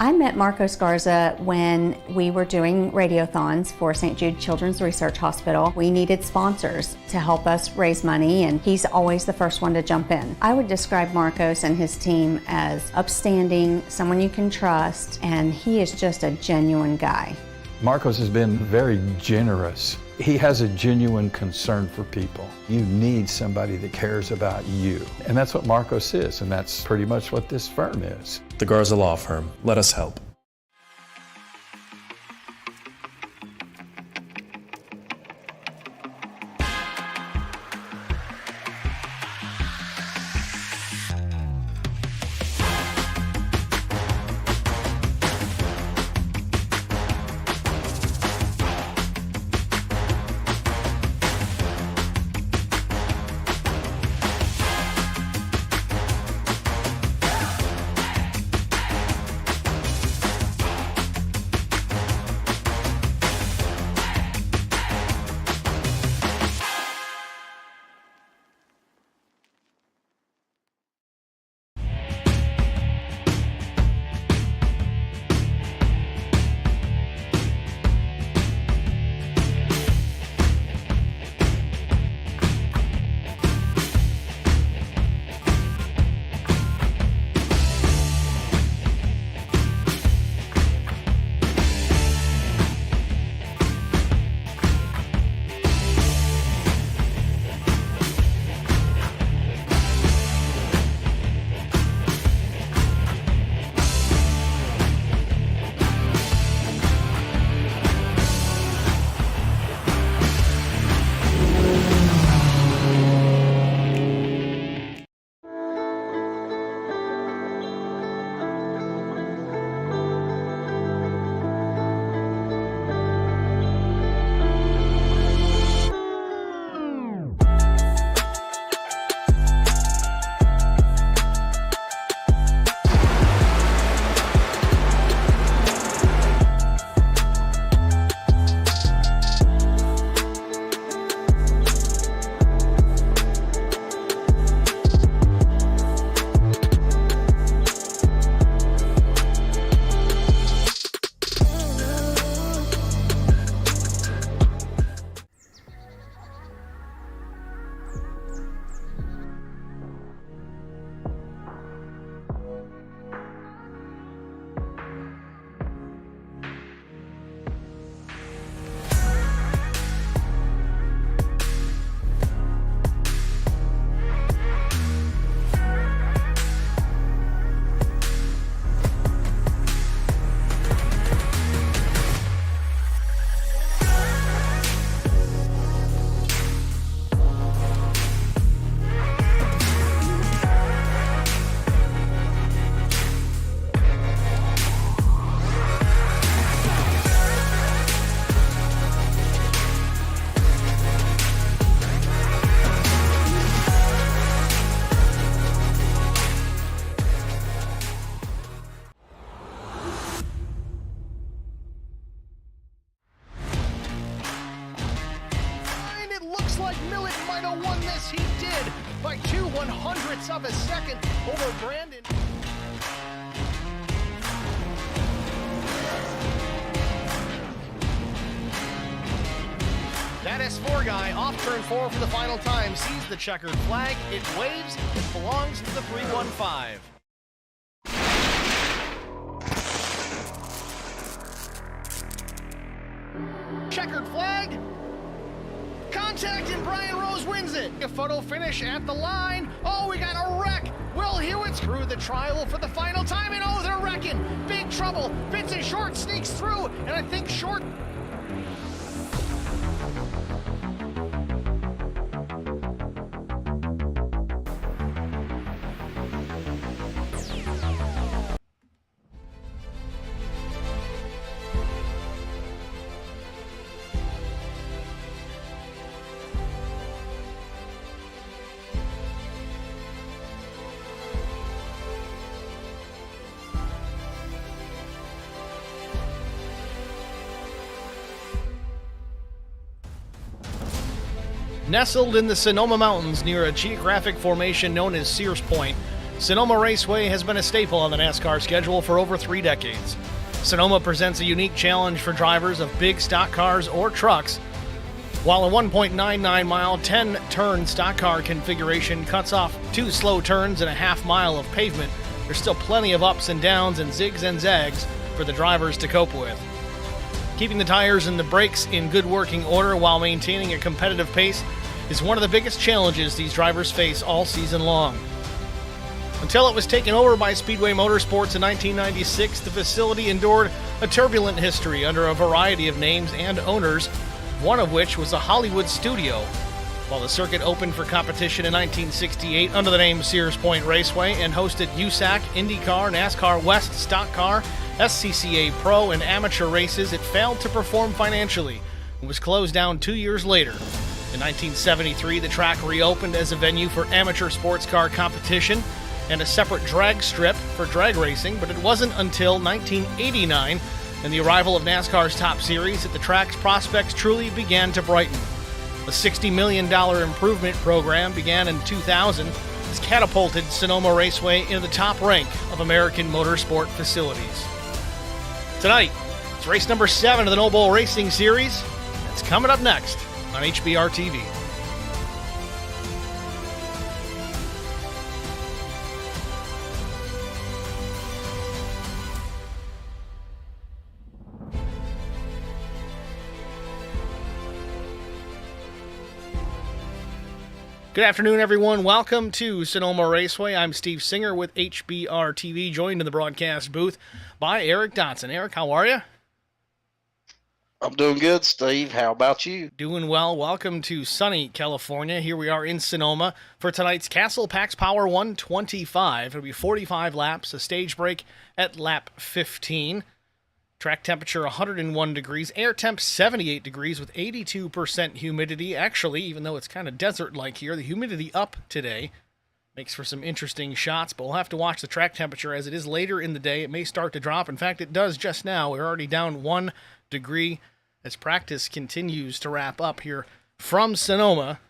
I met Marcos Garza when we were doing radiothons for St. Jude Children's Research Hospital. We needed sponsors to help us raise money, and he's always the first one to jump in. I would describe Marcos and his team as upstanding, someone you can trust, and he is just a genuine guy. Marcos has been very generous. He has a genuine concern for people. You need somebody that cares about you. And that's what Marcos is, and that's pretty much what this firm is. The Garza Law Firm. Let us help. might have won this. He did by 2/100ths of a second over Brandon. That S4 guy off turn 4 for the final time sees the checkered flag. It waves. It belongs to the 315. Checkered flag. Contact and Brian Rose wins it. A photo finish at the line. Oh, we got a wreck. Will Hewitt's through the trial for the final time, and oh, they're wrecking. Big trouble. Vincent Short sneaks through, and I think Short... Nestled in the Sonoma Mountains near a geographic formation known as Sears Point, Sonoma Raceway has been a staple on the NASCAR schedule for over 3 decades. Sonoma presents a unique challenge for drivers of big stock cars or trucks. While a 1.99-mile, 10-turn stock car configuration cuts off 2 slow turns and a half-mile of pavement, there's still plenty of ups and downs and zigs and zags for the drivers to cope with. Keeping the tires and the brakes in good working order while maintaining a competitive pace is one of the biggest challenges these drivers face all season long. Until it was taken over by Speedway Motorsports in 1996, the facility endured a turbulent history under a variety of names and owners, one of which was a Hollywood studio. While the circuit opened for competition in 1968 under the name Sears Point Raceway and hosted USAC, IndyCar, NASCAR West, Stock Car, SCCA Pro, and amateur races, it failed to perform financially and was closed down 2 years later. In 1973, the track reopened as a venue for amateur sports car competition and a separate drag strip for drag racing, but it wasn't until 1989 and the arrival of NASCAR's Top Series that the track's prospects truly began to brighten. A $60 million improvement program began in 2000 has catapulted Sonoma Raceway into the top rank of American motorsport facilities. Tonight, it's race number 7 of the No Bull Racing Series. That's coming up next on HBR TV. Good afternoon, everyone. Welcome to Sonoma Raceway. I'm Steve Singer with HBR TV, joined in the broadcast booth by Eric Dotson. Eric, how are you? I'm doing good, Steve. How about you? Doing well. Welcome to sunny California. Here we are in Sonoma for tonight's Castle Pax Power 125. It'll be 45 laps, a stage break at lap 15. Track temperature 101 degrees, air temp 78 degrees with 82% humidity. Actually, even though it's kind of desert-like here, the humidity up today makes for some interesting shots, but we'll have to watch the track temperature as it is later in the day. It may start to drop. In fact, it does just now. We're already down 1 degree as practice continues to wrap up here from Sonoma.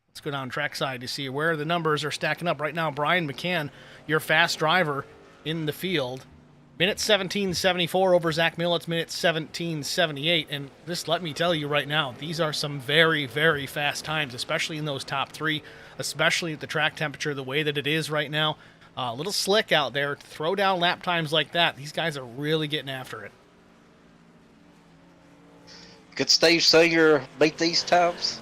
Let's go down trackside to see where the numbers are stacking up. Right now, Brian McCann, your fast driver in the field. Minute 17:74 over Zach Millett's minute 17:78, and just let me tell you right now, these are some very, very fast times, especially in those top 3, especially at the track temperature the way that it is right now. A little slick out there. To throw down lap times like that, these guys are really getting after it. Could Steve Singer beat these times?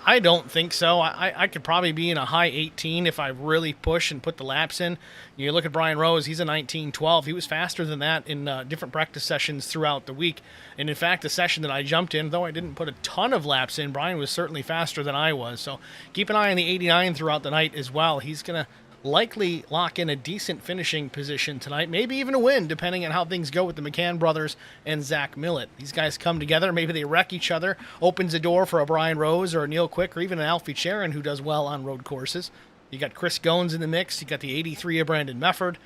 I don't think so. I could probably be in a high 18 if I really push and put the laps in. You look at Brian Rose, he's a 19:12. He was faster than that in different practice sessions throughout the week. And in fact, the session that I jumped in, though I didn't put a ton of laps in, Brian was certainly faster than I was. So keep an eye on the 89 throughout the night as well. He's going to likely lock in a decent finishing position tonight, maybe even a win, depending on how things go with the McCann brothers and Zach Millett. These guys come together, maybe they wreck each other, opens a door for a Brian Rose or a Neil Quick or even an Alfie Sharon who does well on road courses. You got Chris Goins in the mix, you got the 83 of Brandon Mefford.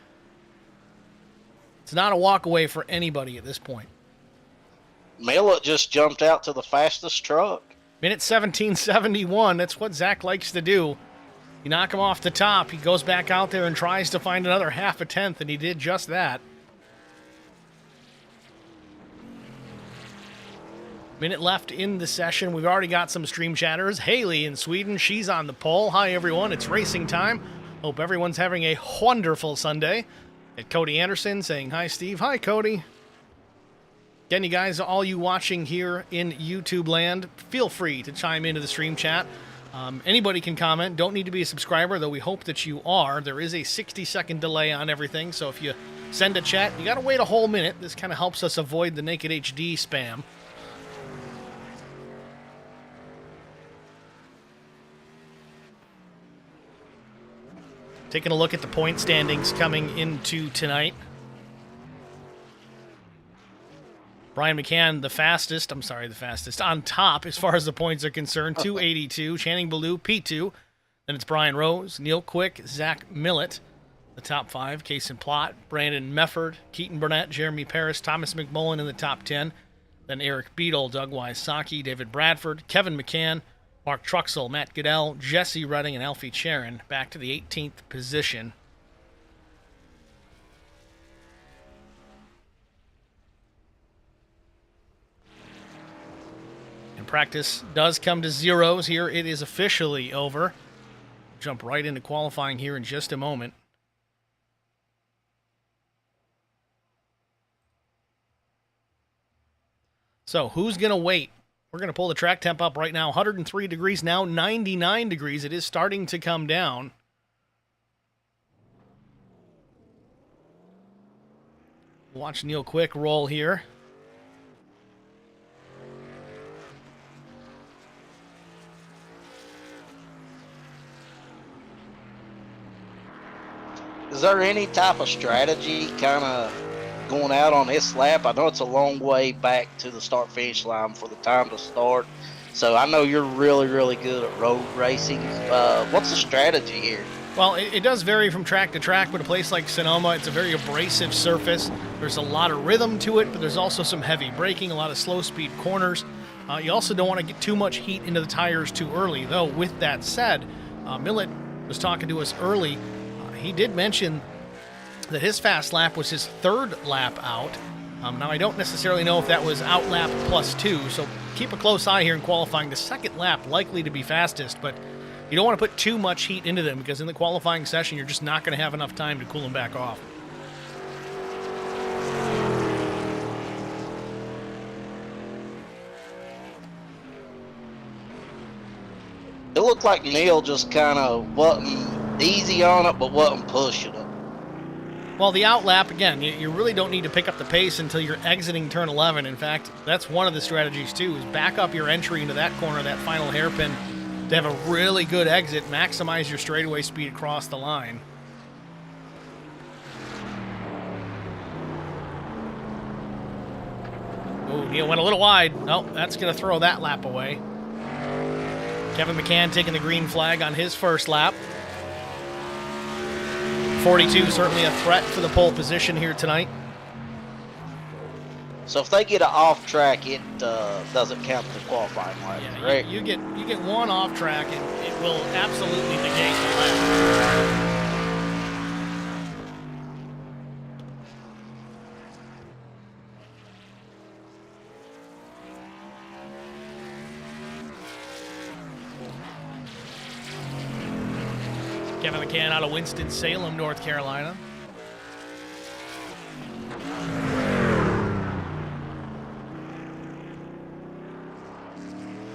It's not a walk away for anybody at this point. Millett just jumped out to the fastest truck. Minute 17:71, that's what Zach likes to do. You knock him off the top, he goes back out there and tries to find another half a tenth, and he did just that. Minute left in the session. We've already got some stream chatters. Haley in Sweden, she's on the pole. Hi, everyone. It's racing time. Hope everyone's having a wonderful Sunday. And Cody Anderson saying, hi, Steve. Hi, Cody. Again, you guys, all you watching here in YouTube land, feel free to chime into the stream chat. Anybody can comment. Don't need to be a subscriber, though we hope that you are. There is a 60-second delay on everything, so if you send a chat, you got to wait a whole minute. This kind of helps us avoid the Naked HD spam. Taking a look at the point standings coming into tonight. Brian McCann, the fastest on top as far as the points are concerned, 282. Channing Ballou, P2. Then it's Brian Rose, Neil Quick, Zach Millett. The top 5, Kason Plott, Brandon Mefford, Keaton Burnett, Jeremy Paris, Thomas McMullen in the top 10. Then Eric Beadle, Doug Wysocki, David Bradford, Kevin McCann, Mark Truxell, Matt Goodell, Jesse Redding, and Alfie Charon back to the 18th position. And practice does come to zeros here. It is officially over. Jump right into qualifying here in just a moment. So who's going to wait? We're going to pull the track temp up right now. 103 degrees now, 99 degrees. It is starting to come down. Watch Neil Quick roll here. Is there any type of strategy kind of going out on this lap? I know it's a long way back to the start-finish line for the time to start. So I know you're really, really good at road racing. What's the strategy here? Well, it does vary from track to track, but a place like Sonoma, it's a very abrasive surface. There's a lot of rhythm to it, but there's also some heavy braking, a lot of slow-speed corners. You also don't want to get too much heat into the tires too early, though. With that said, Millett was talking to us early. He did mention that his fast lap was his third lap out. Now, I don't necessarily know if that was out lap +2, so keep a close eye here in qualifying. The second lap likely to be fastest, but you don't want to put too much heat into them because in the qualifying session, you're just not going to have enough time to cool them back off. It looked like Neil just kind of wasn't easy on it, but wasn't pushing it. Well, the out lap, again, you really don't need to pick up the pace until you're exiting turn 11. In fact, that's one of the strategies, too, is back up your entry into that corner, that final hairpin, to have a really good exit, maximize your straightaway speed across the line. Oh, Neil went a little wide. No, that's going to throw that lap away. Kevin McCann taking the green flag on his first lap. 42, certainly a threat for the pole position here tonight. So if they get an off track, it doesn't count the qualifying lap, correct? You get one off track, and it will absolutely negate the lap. Kevin McCann out of Winston-Salem, North Carolina.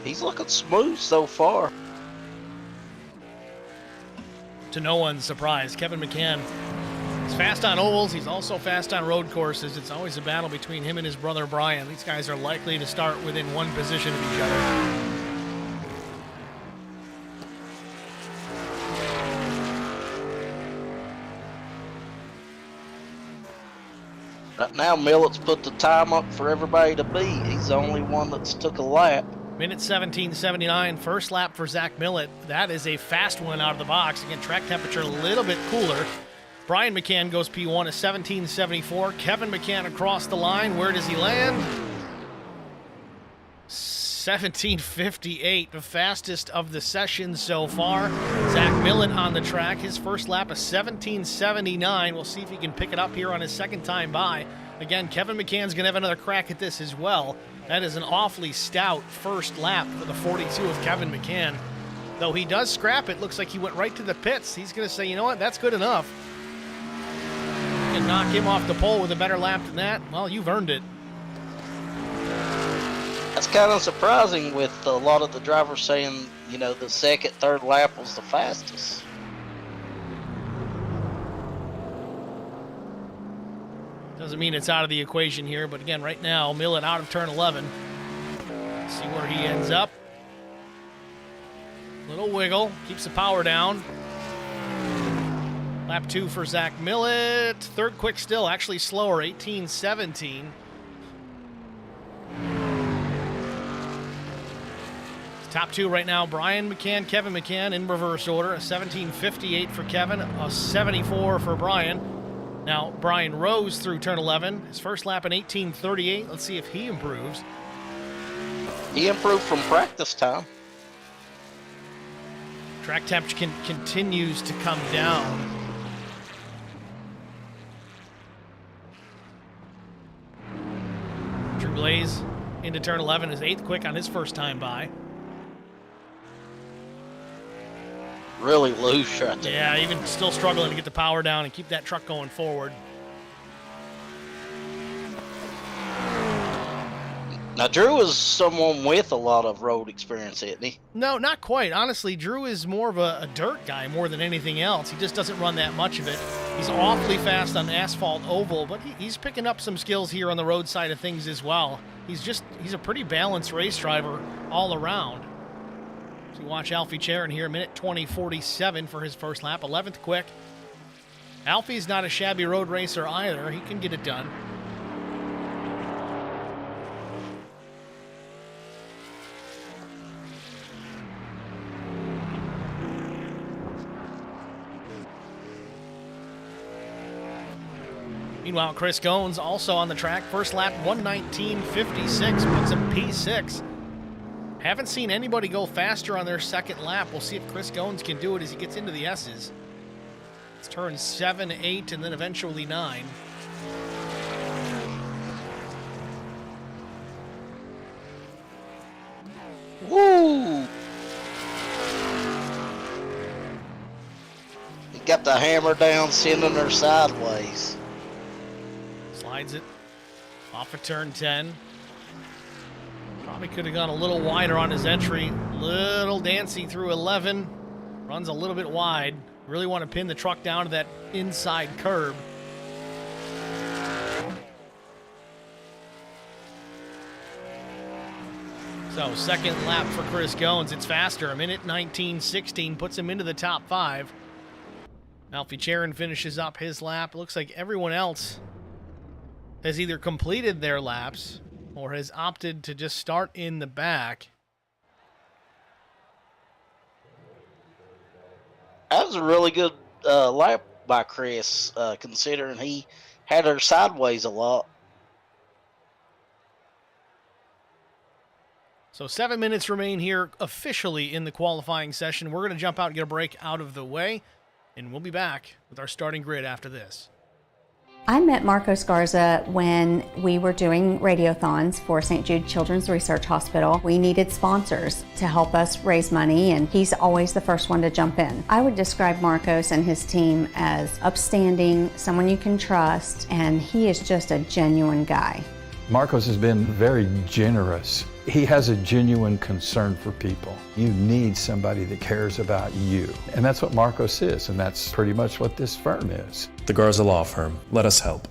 He's looking smooth so far. To no one's surprise, Kevin McCann is fast on ovals. He's also fast on road courses. It's always a battle between him and his brother Brian. These guys are likely to start within one position of each other. Right now, Millett's put the time up for everybody to beat. He's the only one that's took a lap. Minute 17:79, first lap for Zach Millett. That is a fast one out of the box. Again, track temperature a little bit cooler. Brian McCann goes P1 at 17:74. Kevin McCann across the line. Where does he land? 17:58, the fastest of the session so far. Zach Millett on the track. His first lap, a 17:79. We'll see if he can pick it up here on his second time by. Again, Kevin McCann's going to have another crack at this as well. That is an awfully stout first lap for the 42 of Kevin McCann. Though he does scrap it, looks like he went right to the pits. He's going to say, you know what, that's good enough. And knock him off the pole with a better lap than that, well, you've earned it. That's kind of surprising with a lot of the drivers saying, you know, the second, third lap was the fastest. Doesn't mean it's out of the equation here, but again, right now, Millett out of turn 11. Let's see where he ends up. Little wiggle, keeps the power down. Lap 2 for Zach Millett. Third quick still, actually slower, 18:17. Top two right now, Brian McCann, Kevin McCann in reverse order. A 17:58 for Kevin, a 74 for Brian. Now, Brian rose through turn 11. His first lap in 18:38. Let's see if he improves. He improved from practice time. Track temperature continues to come down. Drew Blaze into turn 11 is 8th quick on his first time by. Really loose right there. Yeah, even still struggling to get the power down and keep that truck going forward. Now, Drew is someone with a lot of road experience, isn't he? No, not quite. Honestly, Drew is more of a dirt guy more than anything else. He just doesn't run that much of it. He's awfully fast on asphalt oval, but he's picking up some skills here on the road side of things as well. He's a pretty balanced race driver all around. So you watch Alfie Charon here, 1:20:47 for his first lap, 11th quick. Alfie's not a shabby road racer either. He can get it done. Meanwhile, Chris Goins also on the track. First lap, 1:19:56, puts him P6. Haven't seen anybody go faster on their second lap. We'll see if Chris Goins can do it as he gets into the S's. It's turn 7, 8, and then eventually 9. Woo! He got the hammer down, sending her sideways. Slides it off of turn 10. Probably could have gone a little wider on his entry. Little dancy through 11. Runs a little bit wide. Really want to pin the truck down to that inside curb. So second lap for Chris Goins. It's faster. 1:19:16 puts him into the top 5. Alfie Charon finishes up his lap. Looks like everyone else has either completed their laps or has opted to just start in the back. That was a really good lap by Chris, considering he had her sideways a lot. So 7 minutes remain here officially in the qualifying session. We're going to jump out and get a break out of the way, and we'll be back with our starting grid after this. I met Marcos Garza when we were doing radiothons for St. Jude Children's Research Hospital. We needed sponsors to help us raise money, and he's always the first one to jump in. I would describe Marcos and his team as upstanding, someone you can trust, and he is just a genuine guy. Marcos has been very generous. He has a genuine concern for people. You need somebody that cares about you. And that's what Marcos is, and that's pretty much what this firm is. The Garza Law Firm. Let us help.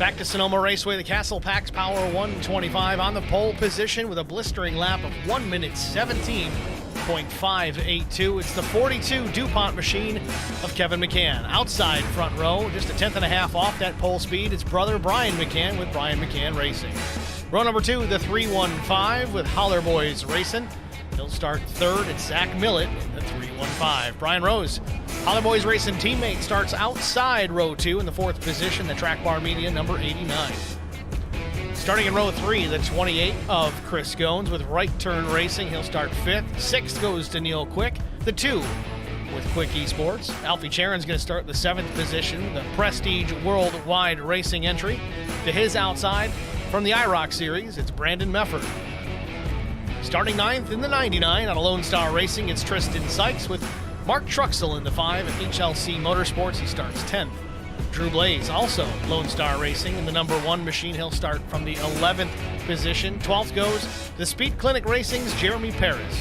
Back to Sonoma Raceway, the Castle Pack's Power 125 on the pole position with a blistering lap of 1 minute 17.582. It's the 42 DuPont machine of Kevin McCann. Outside front row, just a tenth and a half off that pole speed, it's brother Brian McCann with Brian McCann Racing. Row number 2, the 315 with Holler Boys Racing. He'll start third. It's Zach Millett in the 315. Brian Rose, Holler Boys Racing teammate, starts outside row 2 in the 4th position, the Track Bar Media number 89. Starting in row 3, the 28 of Chris Goins with Right Turn Racing. He'll start 5th. 6th goes to Neil Quick. The 2 with Quick Esports. Alfie Charon's going to start the 7th position, the Prestige Worldwide Racing entry. To his outside, from the IROC Series, it's Brandon Mefford. Starting 9th in the 99 on a Lone Star Racing, it's Tristan Sykes with Mark Truxell in the 5 at HLC Motorsports. He starts 10th. Drew Blaze, also Lone Star Racing in the number 1 machine. He'll start from the 11th position. 12th goes the Speed Clinic Racing's Jeremy Perez.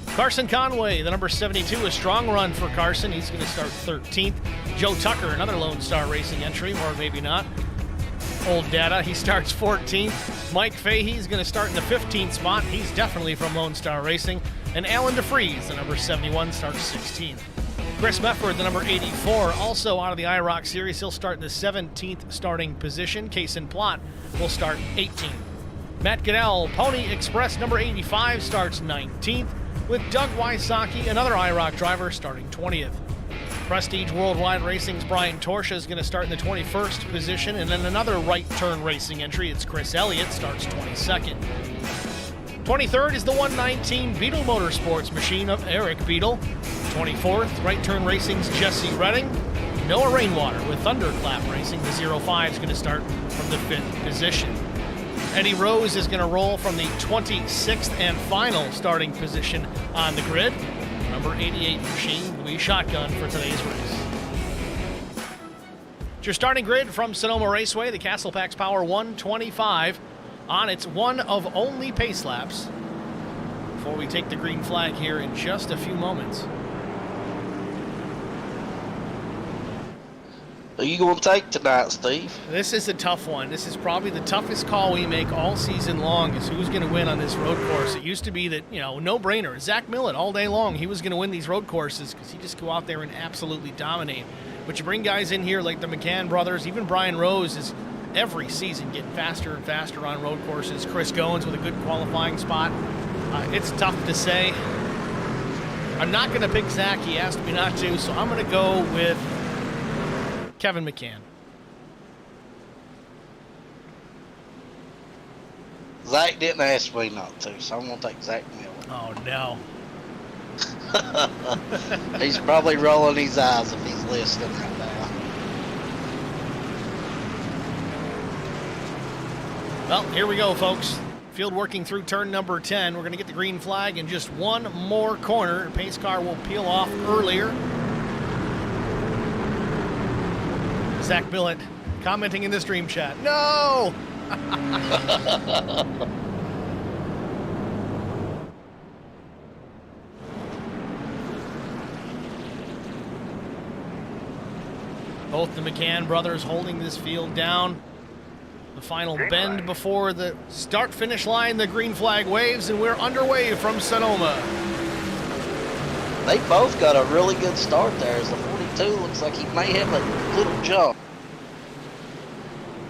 Carson Conway, the number 72, a strong run for Carson. He's going to start 13th. Joe Tucker, another Lone Star Racing entry, or maybe not. Old data, he starts 14th. Mike Fahey's going to start in the 15th spot. He's definitely from Lone Star Racing. And Alan DeFries, the number 71, starts 16th. Chris Mefford, the number 84, also out of the IROC Series. He'll start in the 17th starting position. Kaysen Plott will start 18th. Matt Goodell, Pony Express, number 85, starts 19th. With Doug Wysocki, another IROC driver, starting 20th. Prestige Worldwide Racing's Brian Torsha is going to start in the 21st position, and then another Right Turn Racing entry. It's Chris Elliott, starts 22nd. 23rd is the 119 Beetle Motorsports machine of Eric Beetle. 24th, Right Turn Racing's Jesse Redding. Noah Rainwater with Thunderclap Racing. The 05 is going to start from the 5th position. Eddie Rose is going to roll from the 26th and final starting position on the grid. Number 88 machine will be shotgun for today's race. It's your starting grid from Sonoma Raceway, the Castle Pack's Power 125 on its one of only pace laps before we take the green flag here in just a few moments. Who are you going to take tonight, Steve? This is a tough one. This is probably the toughest call we make all season long, is who's going to win on this road course. It used to be that, no-brainer. Zach Millett all day long, he was going to win these road courses because he just go out there and absolutely dominate. But you bring guys in here like the McCann brothers, even Brian Rose is every season getting faster and faster on road courses. Chris Goins with a good qualifying spot. It's tough to say. I'm not going to pick Zach. He asked me not to, so I'm going to go with Kevin McCann. Zach didn't ask me not to, so I'm going to take Zach Miller. Oh, no. He's probably rolling his eyes if he's listening right now. Well, here we go, folks. Field working through turn number 10. We're going to get the green flag in just one more corner. The pace car will peel off earlier. Zach Millett commenting in the stream chat. No! Both the McCann brothers holding this field down. The final bend before the start-finish line, the green flag waves, and we're underway from Sonoma. They both got a really good start there, as the 42 looks like he may have a little jump.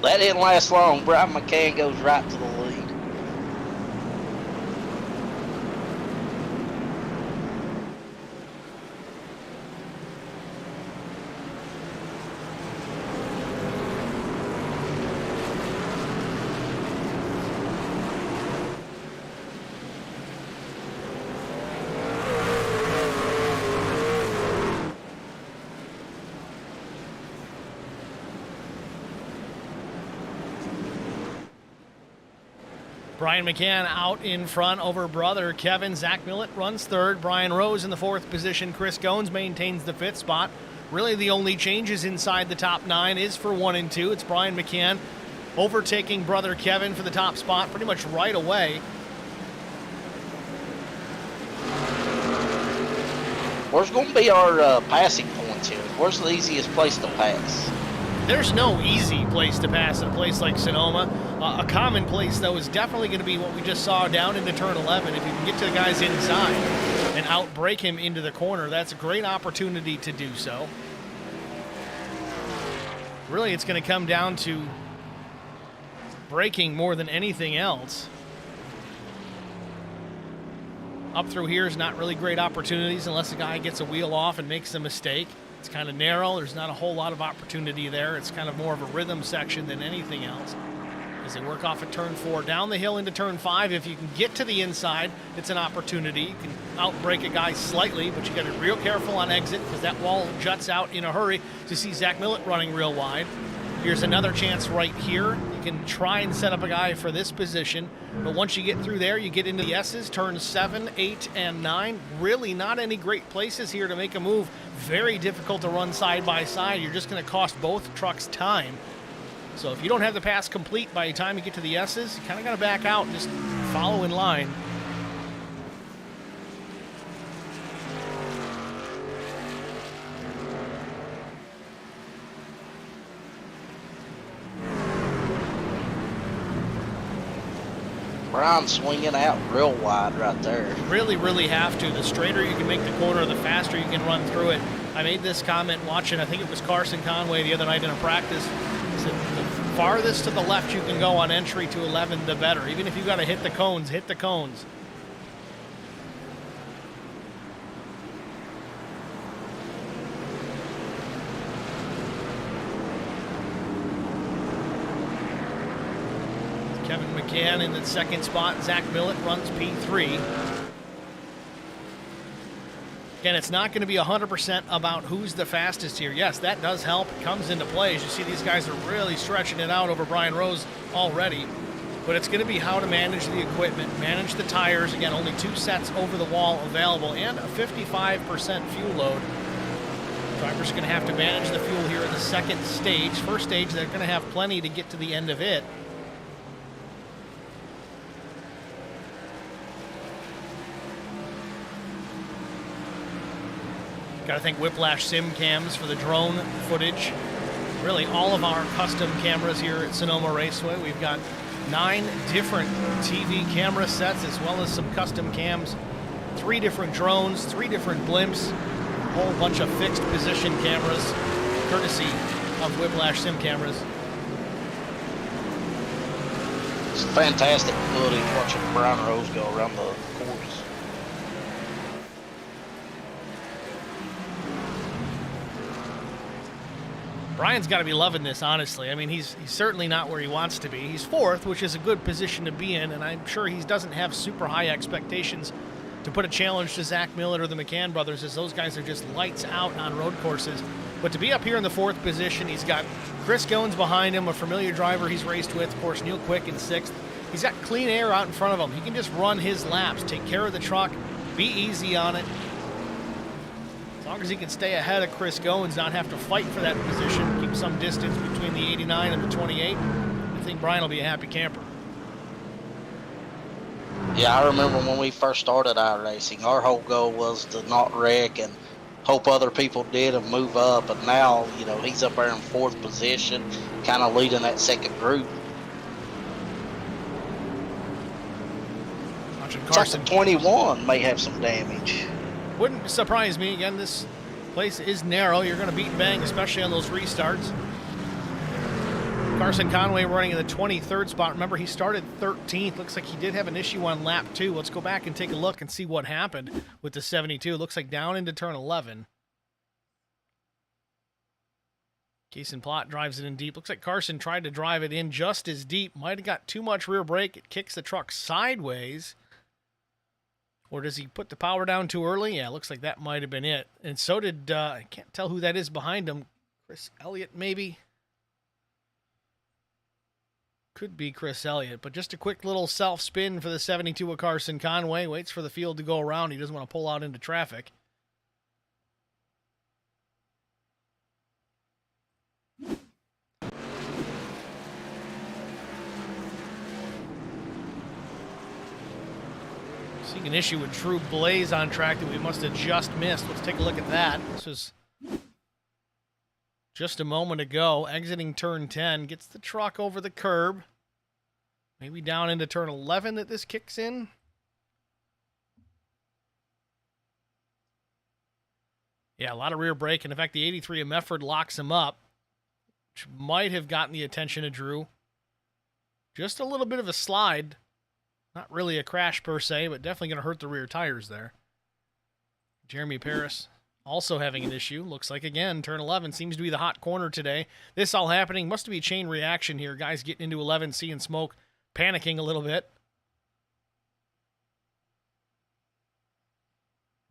That didn't last long. Brian McCann goes right to the lead. Brian McCann out in front over brother Kevin. Zach Millett runs third. Brian Rose in the 4th position. Chris Goins maintains the 5th spot. Really the only changes inside the top 9 is for 1 and 2. It's Brian McCann overtaking brother Kevin for the top spot pretty much right away. Where's going to be our passing points here? Where's the easiest place to pass? There's no easy place to pass in a place like Sonoma. A common place, though, is definitely going to be what we just saw down into turn 11. If you can get to the guy's inside and outbrake him into the corner, that's a great opportunity to do so. Really, it's going to come down to braking more than anything else. Up through here is not really great opportunities unless the guy gets a wheel off and makes a mistake. It's kind of narrow. There's not a whole lot of opportunity there. It's kind of more of a rhythm section than anything else. As they work off at turn 4, down the hill into turn 5, if you can get to the inside, it's an opportunity. You can outbrake a guy slightly, but you got to be real careful on exit because that wall juts out in a hurry to see Zach Millett running real wide. Here's another chance right here. You can try and set up a guy for this position, but once you get through there, you get into the S's, turns 7, 8, and 9. Really not any great places here to make a move. Very difficult to run side by side. You're just going to cost both trucks time. So if you don't have the pass complete by the time you get to the S's, you kind of got to back out and just follow in line. Brian swinging out real wide right there. Really, really have to. The straighter you can make the corner, the faster you can run through it. I made this comment watching, I think it was Carson Conway the other night in a practice. He said the farthest to the left you can go on entry to 11, the better. Even if you got to hit the cones, hit the cones. Kevin McCann in the second spot. Zach Millett runs P3. Again, it's not going to be 100% about who's the fastest here. Yes, that does help. It comes into play. As you see, these guys are really stretching it out over Brian Rose already. But it's going to be how to manage the equipment, manage the tires. Again, only 2 sets over the wall available and a 55% fuel load. Drivers are going to have to manage the fuel here in the second stage. First stage, they're going to have plenty to get to the end of it. Got to thank Whiplash Sim Cams for the drone footage. Really, all of our custom cameras here at Sonoma Raceway. We've got 9 different TV camera sets as well as some custom cams, 3 different drones, 3 different blimps, a whole bunch of fixed position cameras, courtesy of Whiplash Sim Cameras. It's fantastic ability watching Brian Rose go around the course. Brian's got to be loving this, honestly. I mean, he's certainly not where he wants to be. He's 4th, which is a good position to be in, and I'm sure he doesn't have super high expectations to put a challenge to Zach Millett or the McCann brothers, as those guys are just lights out on road courses. But to be up here in the 4th position, he's got Chris Goins behind him, a familiar driver he's raced with, of course, Neil Quick in 6th. He's got clean air out in front of him. He can just run his laps, take care of the truck, be easy on it. As long as he can stay ahead of Chris Goins, not have to fight for that position, keep some distance between the 89 and the 28, I think Brian will be a happy camper. Yeah, I remember when we first started iRacing, our whole goal was to not wreck and hope other people did and move up. And now, you know, he's up there in 4th position, kind of leading that second group. Watching Carson. 21 may have some damage. Wouldn't surprise me. Again, this place is narrow. You're going to beat and bang, especially on those restarts. Carson Conway running in the 23rd spot. Remember, he started 13th. Looks like he did have an issue on lap 2. Let's go back and take a look and see what happened with the 72. Looks like down into turn 11. Kason Plott drives it in deep. Looks like Carson tried to drive it in just as deep. Might have got too much rear brake. It kicks the truck sideways. Or does he put the power down too early? Yeah, looks like that might have been it. And so did, I can't tell who that is behind him. Chris Elliott, maybe? Could be Chris Elliott. But just a quick little self-spin for the 72 of Carson Conway. Waits for the field to go around. He doesn't want to pull out into traffic. Seeing an issue with True Blaze on track that we must have just missed. Let's take a look at that. This was just a moment ago, exiting turn 10, gets the truck over the curb. Maybe down into turn 11 that this kicks in. Yeah, a lot of rear brake, and in fact, the 83 of Mefford locks him up, which might have gotten the attention of Drew. Just a little bit of a slide. Not really a crash per se, but definitely going to hurt the rear tires there. Jeremy Paris also having an issue. Looks like, again, turn 11 seems to be the hot corner today. This all happening. Must be a chain reaction here. Guys getting into 11, seeing smoke, panicking a little bit.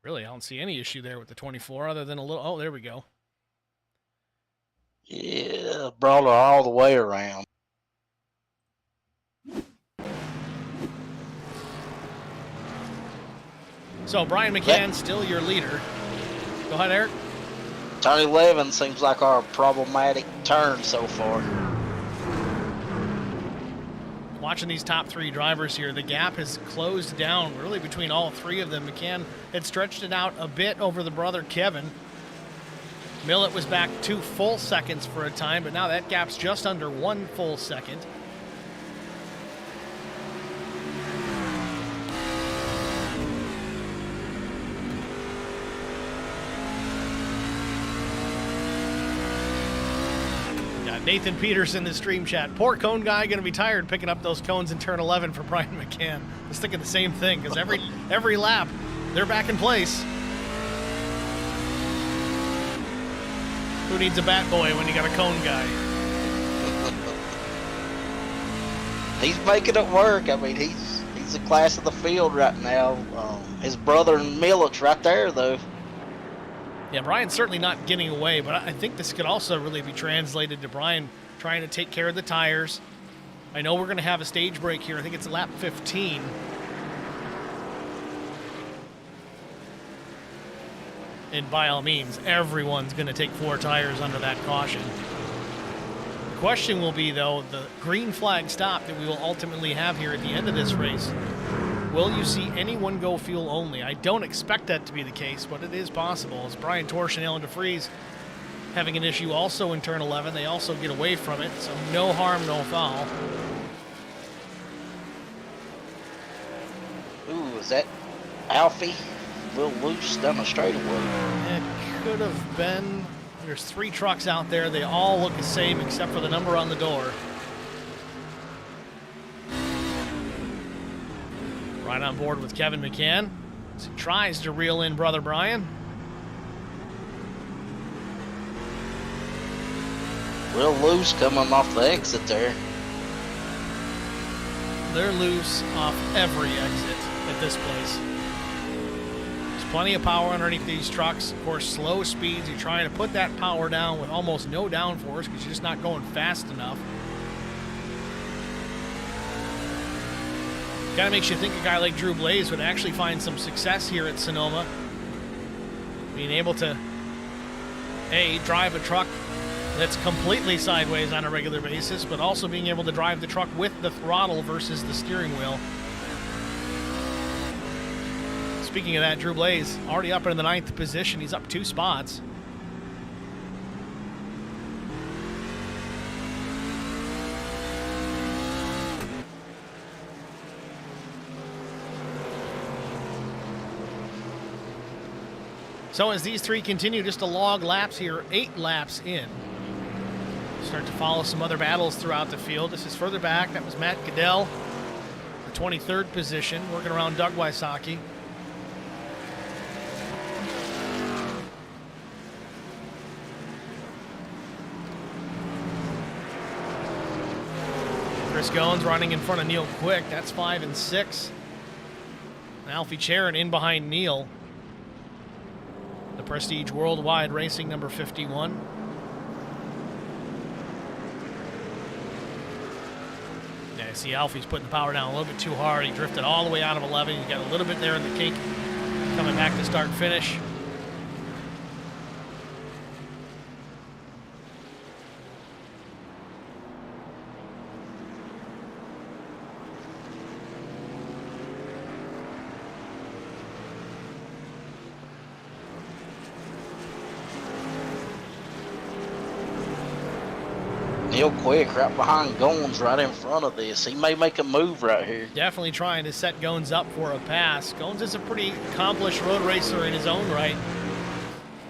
Really, I don't see any issue there with the 24 other than a little... Oh, there we go. Yeah, brought her all the way around. So, Brian McCann, still your leader. Go ahead, Eric. Turn 11 seems like our problematic turn so far. Watching these top three drivers here, the gap has closed down really between all three of them. McCann had stretched it out a bit over the brother Kevin. Millett was back 2 full seconds for a time, but now that gap's just under 1 full second. Nathan Peters in the stream chat. Poor cone guy going to be tired picking up those cones in turn 11 for Brian McCann. I was thinking the same thing because every lap they're back in place. Who needs a bat boy when you got a cone guy? He's making it work. I mean, he's the class of the field right now. His brother and Millett's right there though. Yeah, Brian's certainly not getting away, but I think this could also really be translated to Brian trying to take care of the tires. I know we're going to have a stage break here. I think it's lap 15. And by all means, everyone's going to take 4 tires under that caution. The question will be, though, the green flag stop that we will ultimately have here at the end of this race. Will you see anyone go fuel only? I don't expect that to be the case, but it is possible. As Brian Torsch and Alan DeFries having an issue also in turn 11. They also get away from it, so no harm, no foul. Ooh, is that Alfie? A little loose down the straightaway. It could have been. There's 3 trucks out there. They all look the same except for the number on the door. Right on board with Kevin McCann. As he tries to reel in brother Brian. Real loose coming off the exit there. They're loose off every exit at this place. There's plenty of power underneath these trucks. Of course, slow speeds. You're trying to put that power down with almost no downforce because you're just not going fast enough. Kind of makes you think a guy like Drew Blaze would actually find some success here at Sonoma. Being able to, A, drive a truck that's completely sideways on a regular basis, but also being able to drive the truck with the throttle versus the steering wheel. Speaking of that, Drew Blaze already up in the 9th position. He's up 2 spots. So as these 3 continue just to log laps here, 8 laps in. Start to follow some other battles throughout the field. This is further back. That was Matt Goodell, the 23rd position, working around Doug Wysocki. Chris Goins running in front of Neil Quick. That's 5 and 6. And Alfie Charon in behind Neil. The Prestige Worldwide Racing number 51. Yeah, see Alfie's putting the power down a little bit too hard. He drifted all the way out of 11. He got a little bit there in the cake. Coming back to start finish. Neil Quick right behind Goins right in front of this. He may make a move right here. Definitely trying to set Goins up for a pass. Goins is a pretty accomplished road racer in his own right.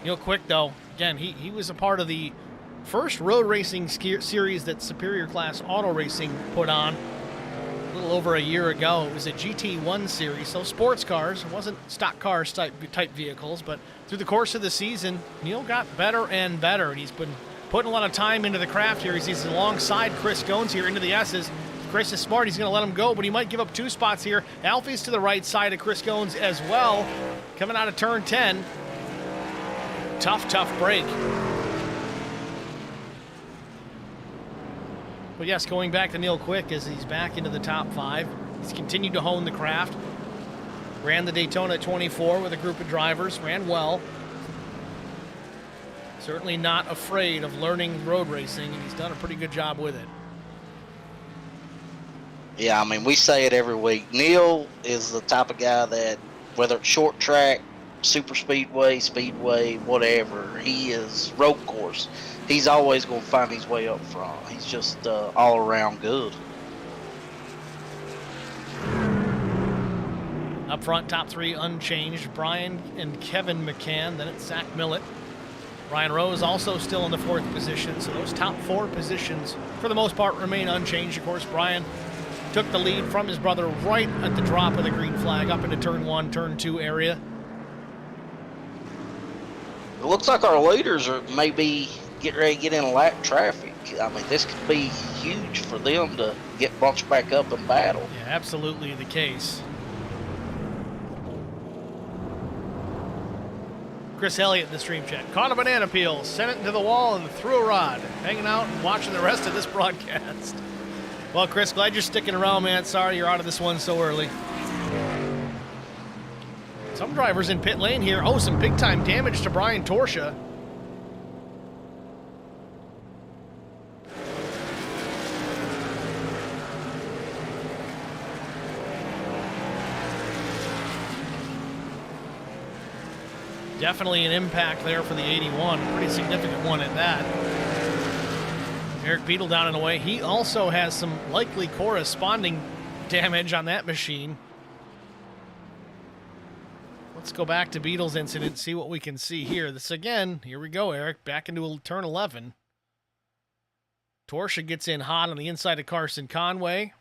Neil Quick, though, again, he was a part of the first road racing series that Superior Class Auto Racing put on a little over a year ago. It was a GT1 series, so sports cars. It wasn't stock cars type vehicles, but through the course of the season, Neil got better and better, and he's been putting a lot of time into the craft here. He's alongside Chris Goins here into the S's. Chris is smart. He's going to let him go, but he might give up 2 spots here. Alfie's to the right side of Chris Goins as well, coming out of turn 10. Tough break. But yes, going back to Neil Quick as he's back into the top 5. He's continued to hone the craft. Ran the Daytona 24 with a group of drivers. Ran well. Certainly not afraid of learning road racing, and he's done a pretty good job with it. Yeah, I mean, we say it every week. Neil is the type of guy that, whether it's short track, super speedway, whatever, he is road course. He's always going to find his way up front. He's just all around good. Up front, top 3 unchanged. Brian and Kevin McCann. Then it's Zach Millett. Ryan Rose also still in the 4th position. So those top 4 positions, for the most part, remain unchanged. Of course, Brian took the lead from his brother right at the drop of the green flag up into turn 1, turn 2 area. It looks like our leaders are maybe getting ready to get in lap traffic. I mean, this could be huge for them to get bunched back up and battle. Yeah, absolutely the case. Chris Elliott in the stream chat. Caught a banana peel, sent it into the wall, and threw a rod. Hanging out and watching the rest of this broadcast. Well, Chris, glad you're sticking around, man. Sorry you're out of this one so early. Some drivers in pit lane here. Oh, some big-time damage to Brian Torsha. Definitely an impact there for the 81. Pretty significant one at that. Eric Beadle down and away. He also has some likely corresponding damage on that machine. Let's go back to Beadle's incident, see what we can see here. This again, here we go, Eric, back into turn 11. Torsha gets in hot on the inside of Carson Conway.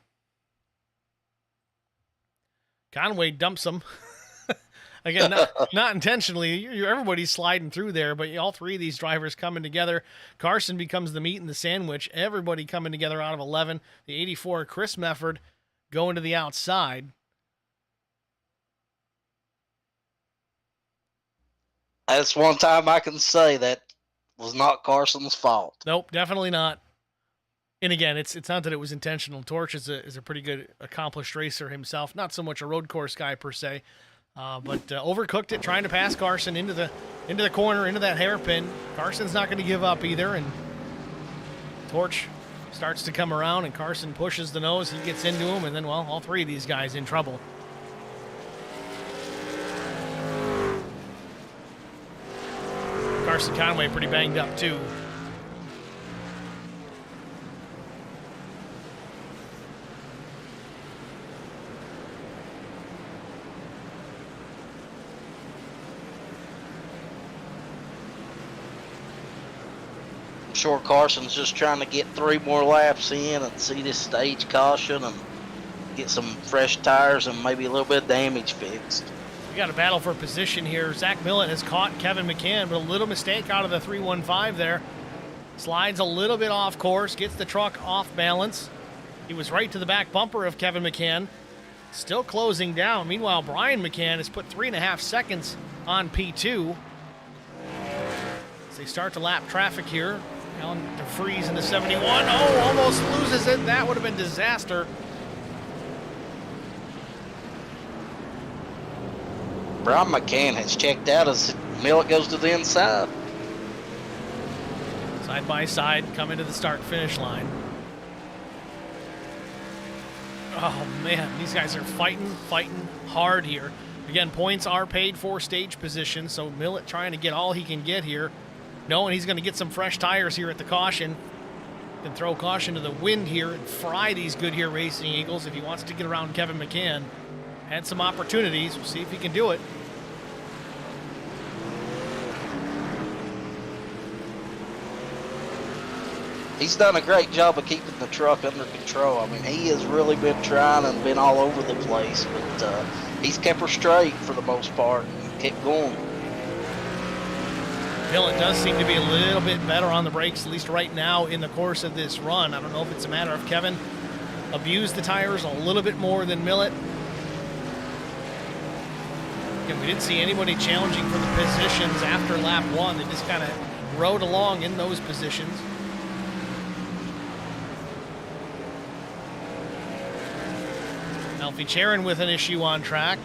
Conway dumps him. Again, not intentionally. Everybody's sliding through there, but all 3 of these drivers coming together. Carson becomes the meat and the sandwich. Everybody coming together out of 11. The 84, Chris Mefford, going to the outside. That's one time I can say that was not Carson's fault. Nope, definitely not. And again, it's not that it was intentional. Torch is a pretty good, accomplished racer himself. Not so much a road course guy per se. But overcooked it, trying to pass Carson into the corner, into that hairpin. Carson's not going to give up either, and Torch starts to come around, and Carson pushes the nose. He gets into him, and then, well, all 3 of these guys in trouble. Carson Conway pretty banged up, too. Sure, Carson's just trying to get 3 more laps in and see this stage caution and get some fresh tires and maybe a little bit of damage fixed. We got a battle for position here. Zach Millett has caught Kevin McCann, but a little mistake out of the 315 there. Slides a little bit off course, gets the truck off balance. He was right to the back bumper of Kevin McCann. Still closing down. Meanwhile, Brian McCann has put 3.5 seconds on P2. As they start to lap traffic here. Alan DeFries in the 71. Oh, almost loses it. That would have been disaster. Brian McCann has checked out as Millett goes to the inside. Side by side, coming to the start-finish line. Oh, man, these guys are fighting hard here. Again, points are paid for stage position, so Millett trying to get all he can get here, knowing he's going to get some fresh tires here at the caution. Can throw caution to the wind here and fry these Goodyear Racing Eagles if he wants to get around Kevin McCann. Had some opportunities. We'll see if he can do it. He's done a great job of keeping the truck under control. I mean, he has really been trying and been all over the place, but he's kept her straight for the most part and kept going. Millet does seem to be a little bit better on the brakes, at least right now in the course of this run. I don't know if it's a matter of Kevin abused the tires a little bit more than Millet. And we didn't see anybody challenging for the positions after lap 1. They just kind of rode along in those positions. Alfie Charon with an issue on track.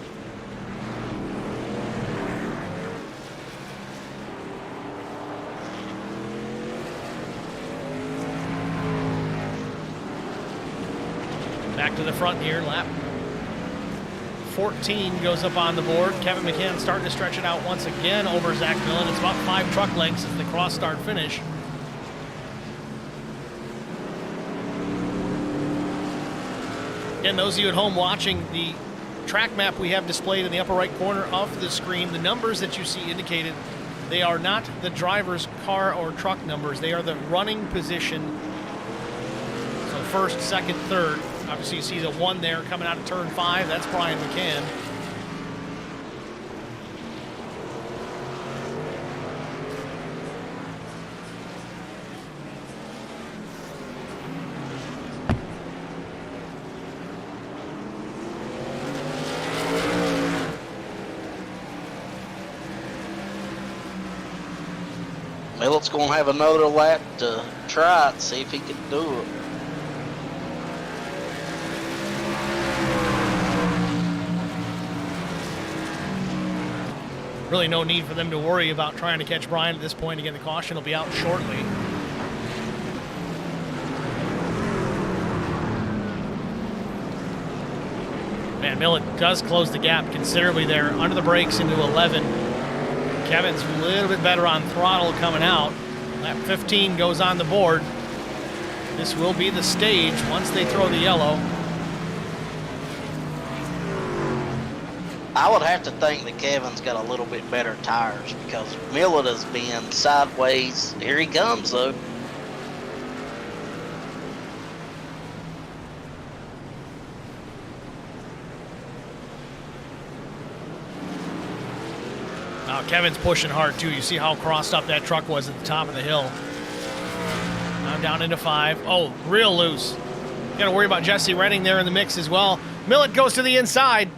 Back to the front here, lap 14 goes up on the board. Kevin McCann starting to stretch it out once again over Zach Millen. It's about 5 truck lengths as the cross start finish. Again, those of you at home watching the track map we have displayed in the upper right corner of the screen, the numbers that you see indicated, they are not the driver's car or truck numbers. They are the running position. So first, second, third. Obviously, you see the 1 there coming out of turn 5. That's Brian McCann. Millet's going to have another lap to try it, see if he can do it. Really no need for them to worry about trying to catch Brian at this point. Again, the caution will be out shortly. Man, Millet does close the gap considerably there. Under the brakes into 11. Kevin's a little bit better on throttle coming out. Lap 15 goes on the board. This will be the stage once they throw the yellow. I would have to think that Kevin's got a little bit better tires because Millet has been sideways. Here he comes, though. Now Kevin's pushing hard, too. You see how crossed up that truck was at the top of the hill. Now down into 5. Oh, real loose. Got to worry about Jesse Redding there in the mix as well. Millet goes to the inside.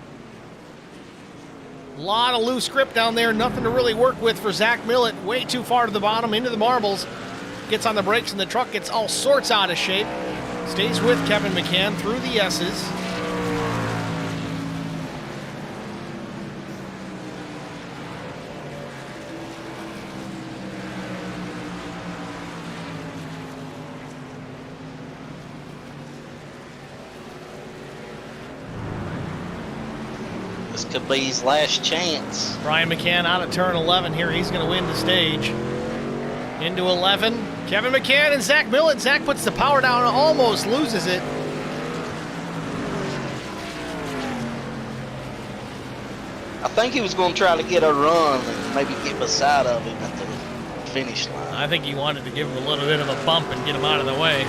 A lot of loose grip down there. Nothing to really work with for Zach Millet. Way too far to the bottom, into the marbles. Gets on the brakes and the truck gets all sorts out of shape. Stays with Kevin McCann through the S's. This could be his last chance. Brian McCann out of turn 11 here. He's going to win the stage. Into 11. Kevin McCann and Zach Millet. Zach puts the power down and almost loses it. I think he was going to try to get a run and maybe get beside of him at the finish line. I think he wanted to give him a little bit of a bump and get him out of the way.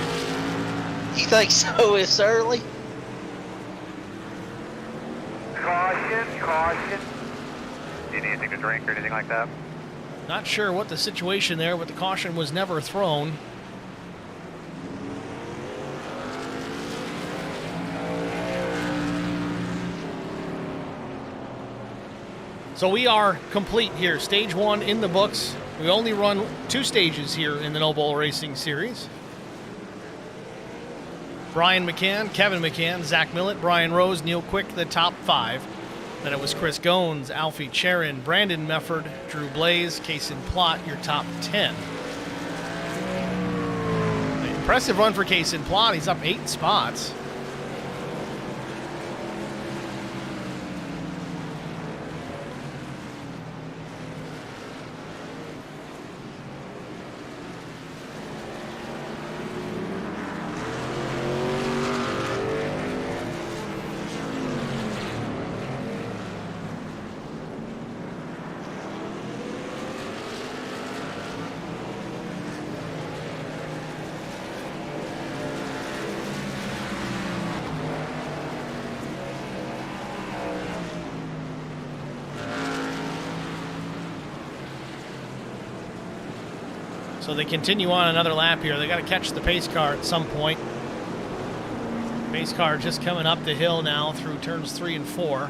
You think so this early? Caution, caution. Do you need anything to drink or anything like that? Not sure what the situation there, but the caution was never thrown. So we are complete here. Stage 1 in the books. We only run 2 stages here in the No Bull Racing Series. Brian McCann, Kevin McCann, Zach Millet, Brian Rose, Neil Quick, the top 5. Then it was Chris Goins, Alfie Charon, Brandon Mefford, Drew Blaze, Kaysen Plott, your top 10. An impressive run for Kaysen Plott. He's up 8 spots. So they continue on another lap here. They got to catch the pace car at some point. Pace car just coming up the hill now through turns 3 and 4.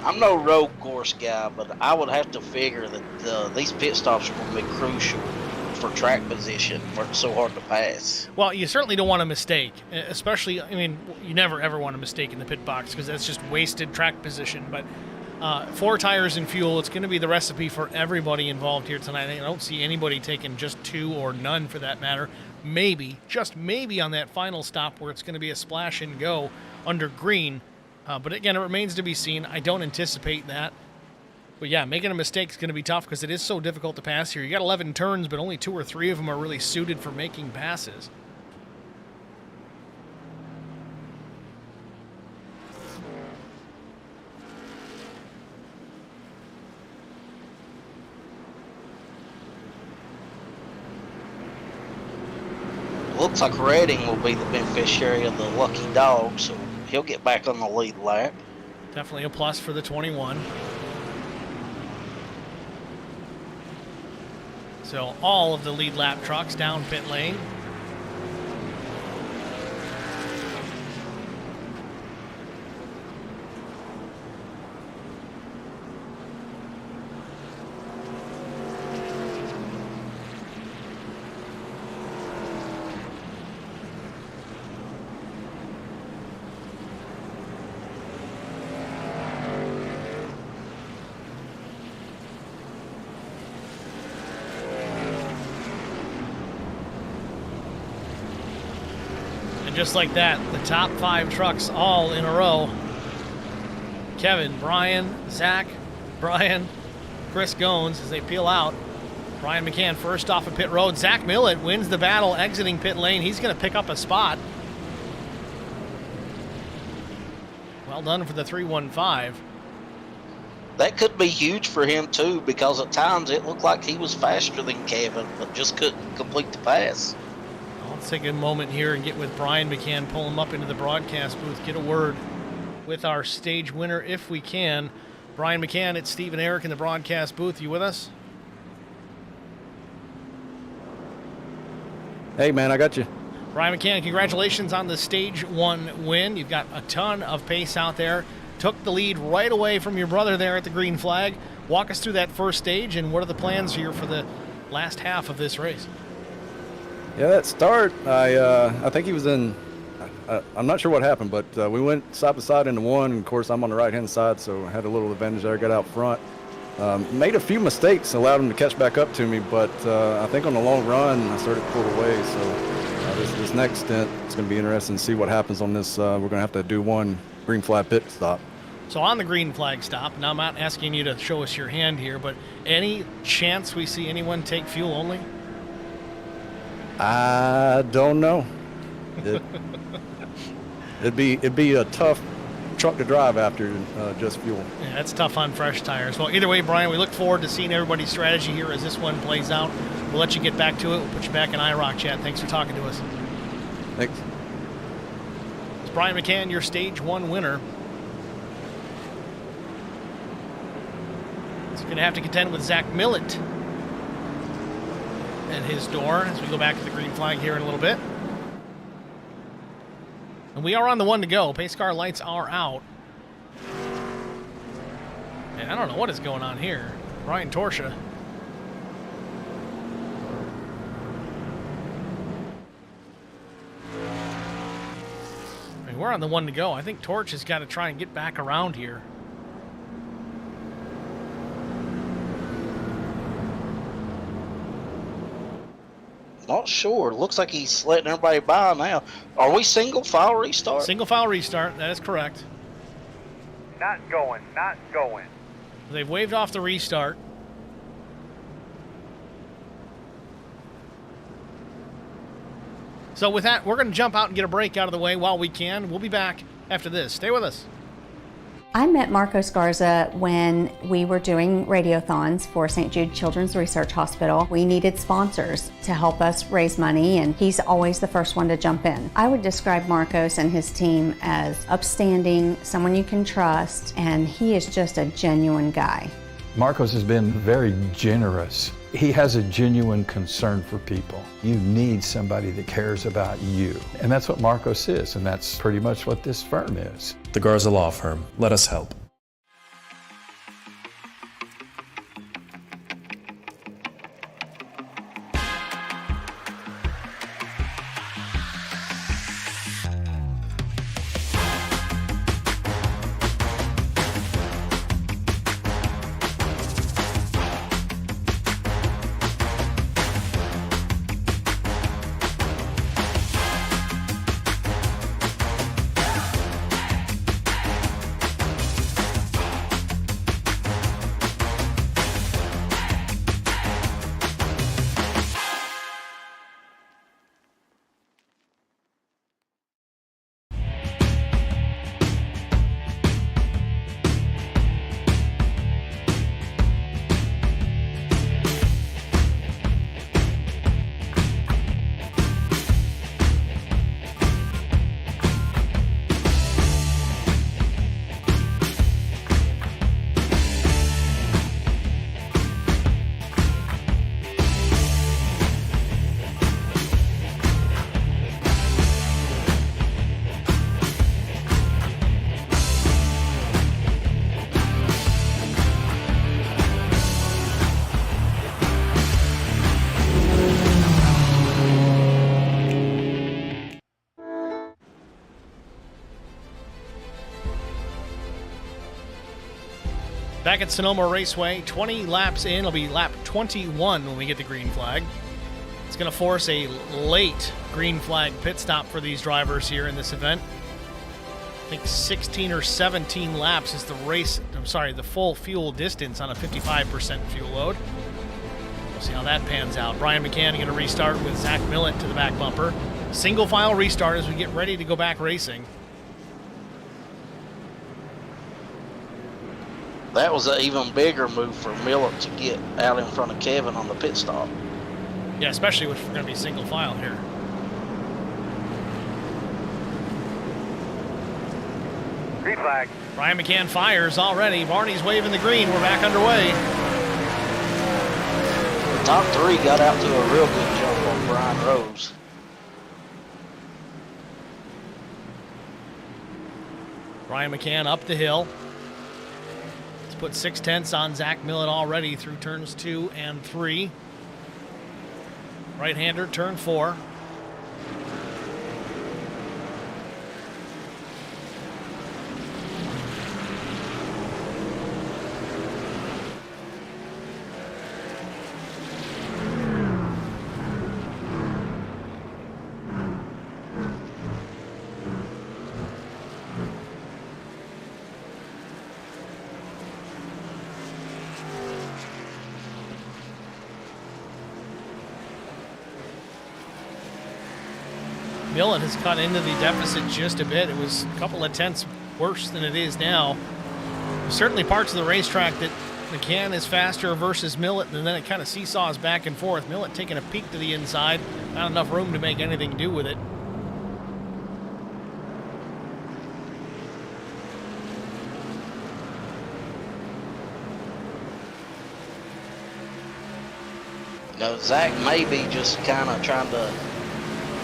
I'm no road course guy, but I would have to figure that these pit stops are going to be crucial for track position where it's so hard to pass. Well, you certainly don't want a mistake, especially, I mean, you never ever want a mistake in the pit box because that's just wasted track position. But 4 tires and fuel, it's going to be the recipe for everybody involved here tonight. I don't see anybody taking just 2 or none for that matter. Maybe, just maybe on that final stop where it's going to be a splash and go under green. But again, it remains to be seen. I don't anticipate that. But yeah, making a mistake is going to be tough because it is so difficult to pass here. You got 11 turns, but only 2 or 3 of them are really suited for making passes. Looks like Redding will be the beneficiary of the lucky dog, so he'll get back on the lead lap. Definitely a plus for the 21. So all of the lead lap trucks down pit lane. Just like that, the top 5 trucks all in a row. Kevin, Brian, Zach, Brian, Chris Goins as they peel out. Brian McCann first off of pit road. Zach Millett wins the battle exiting pit lane. He's going to pick up a spot. Well done for the 315. That could be huge for him too, because at times it looked like he was faster than Kevin, but just couldn't complete the pass. Let's take a moment here and get with Brian McCann, pull him up into the broadcast booth, get a word with our stage winner if we can. Brian McCann, it's Steve and Eric in the broadcast booth. You with us? Hey, man, I got you. Brian McCann, congratulations on the stage 1 win. You've got a ton of pace out there. Took the lead right away from your brother there at the green flag. Walk us through that first stage and what are the plans here for the last half of this race? Yeah, that start, I think he was in, I'm not sure what happened, but we went side by side into one, and of course I'm on the right-hand side, so I had a little advantage there, got out front. Made a few mistakes, allowed him to catch back up to me, but I think on the long run, I started to pull away, so this next stint, it's going to be interesting to see what happens on this. We're going to have to do one green flag pit stop. So on the green flag stop, now I'm not asking you to show us your hand here, but any chance we see anyone take fuel only? I don't know. It'd be a tough truck to drive after just fuel. Yeah, that's tough on fresh tires. Well, either way, Brian, we look forward to seeing everybody's strategy here as this one plays out. We'll let you get back to it. We'll put you back in IROC chat. Thanks for talking to us. Thanks. It's Brian McCann, your stage 1 winner. He's going to have to contend with Zach Millett at his door as we go back to the green flag here in a little bit. And we are on the 1 to go. Pace car lights are out. And I don't know what is going on here. Ryan Torsha. I mean, we're on the 1 to go. I think Torch has got to try and get back around here. Not sure. Looks like he's letting everybody by now. Are we single file restart? Single file restart. That is correct. Not going, not going. They've waved off the restart. So with that, we're going to jump out and get a break out of the way while we can. We'll be back after this. Stay with us. I met Marco Scarza when we were doing radiothons for St. Jude Children's Research Hospital. We needed sponsors to help us raise money, and he's always the first one to jump in. I would describe Marcos and his team as upstanding, someone you can trust, and he is just a genuine guy. Marcos has been very generous. He has a genuine concern for people. You need somebody that cares about you. And that's what Marcos is, and that's pretty much what this firm is. The Garza Law Firm. Let us help. Back at Sonoma Raceway, 20 laps in. It'll be lap 21 when we get the green flag. It's going to force a late green flag pit stop for these drivers here in this event. I think 16 or 17 laps is the full fuel distance on a 55% fuel load. We'll see how that pans out. Brian McCann going to restart with Zach Millett to the back bumper. Single file restart as we get ready to go back racing. That was an even bigger move for Miller to get out in front of Kevin on the pit stop. Yeah, especially if we're going to be single file here. Green flag. Brian McCann fires already. Barney's waving the green. We're back underway. The top three got out to a real good jump on Brian Rose. Brian McCann up the hill. Put 6/10 on Zach Millett already through turns 2 and 3. Right-hander, turn 4. Millett has cut into the deficit just a bit. It was a couple of tenths worse than it is now. There's certainly parts of the racetrack that McCann is faster versus Millett, and then it kind of seesaws back and forth. Millett taking a peek to the inside, not enough room to make anything do with it. You know, Zach may be just kind of trying to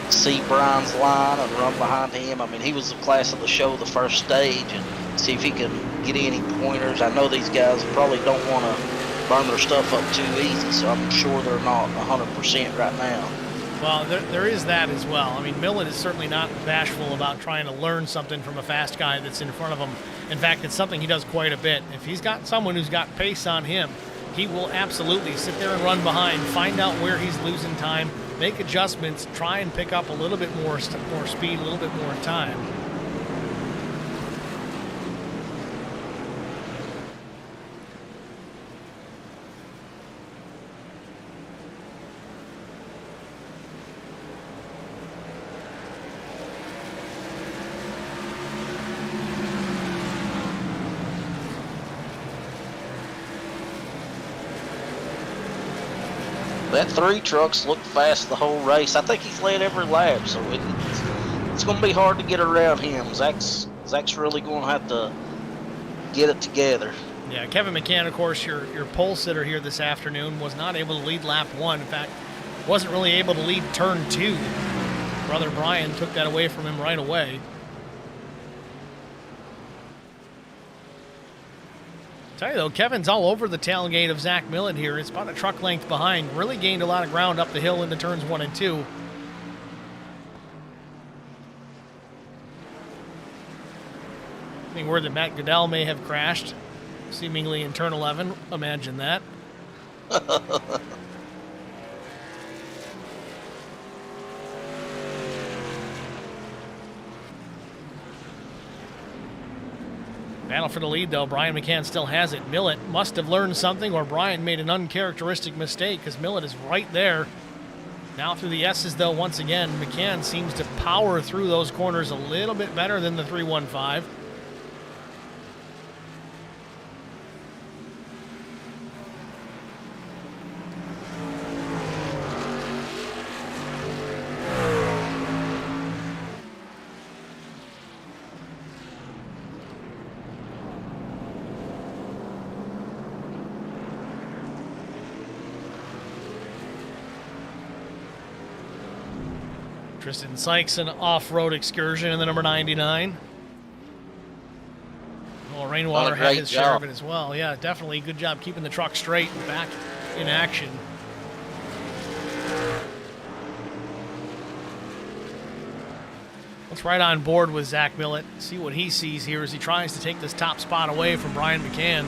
see Brian's line and run behind him. I mean, he was the class of the show the first stage, and see if he can get any pointers. I know these guys probably don't want to burn their stuff up too easy, so I'm sure they're not 100% right now. Well, there is that as well. I mean, Millett is certainly not bashful about trying to learn something from a fast guy that's in front of him. In fact, it's something he does quite a bit. If he's got someone who's got pace on him, he will absolutely sit there and run behind, find out where he's losing time, make adjustments, try and pick up a little bit more speed, a little bit more time. That 3 trucks looked fast the whole race. I think he's led every lap, so it's going to be hard to get around him. Zach's really going to have to get it together. Yeah, Kevin McCann, of course, your pole sitter here this afternoon, was not able to lead lap 1. In fact, wasn't really able to lead turn 2. Brother Brian took that away from him right away. Tell you though, Kevin's all over the tailgate of Zach Millett here. It's about a truck length behind. Really gained a lot of ground up the hill into turns 1 and 2. Being word that Matt Goodell may have crashed, seemingly in turn 11. Imagine that. Battle for the lead, though. Brian McCann still has it. Millett must have learned something, or Brian made an uncharacteristic mistake, because Millett is right there. Now through the S's, though, once again, McCann seems to power through those corners a little bit better than the 315. Tristan Sykes, an off-road excursion in the number 99. Well, Rainwater had his share of it as well. Yeah, definitely good job keeping the truck straight and back in action. Let's ride on board with Zach Millett, see what he sees here as he tries to take this top spot away from Brian McCann.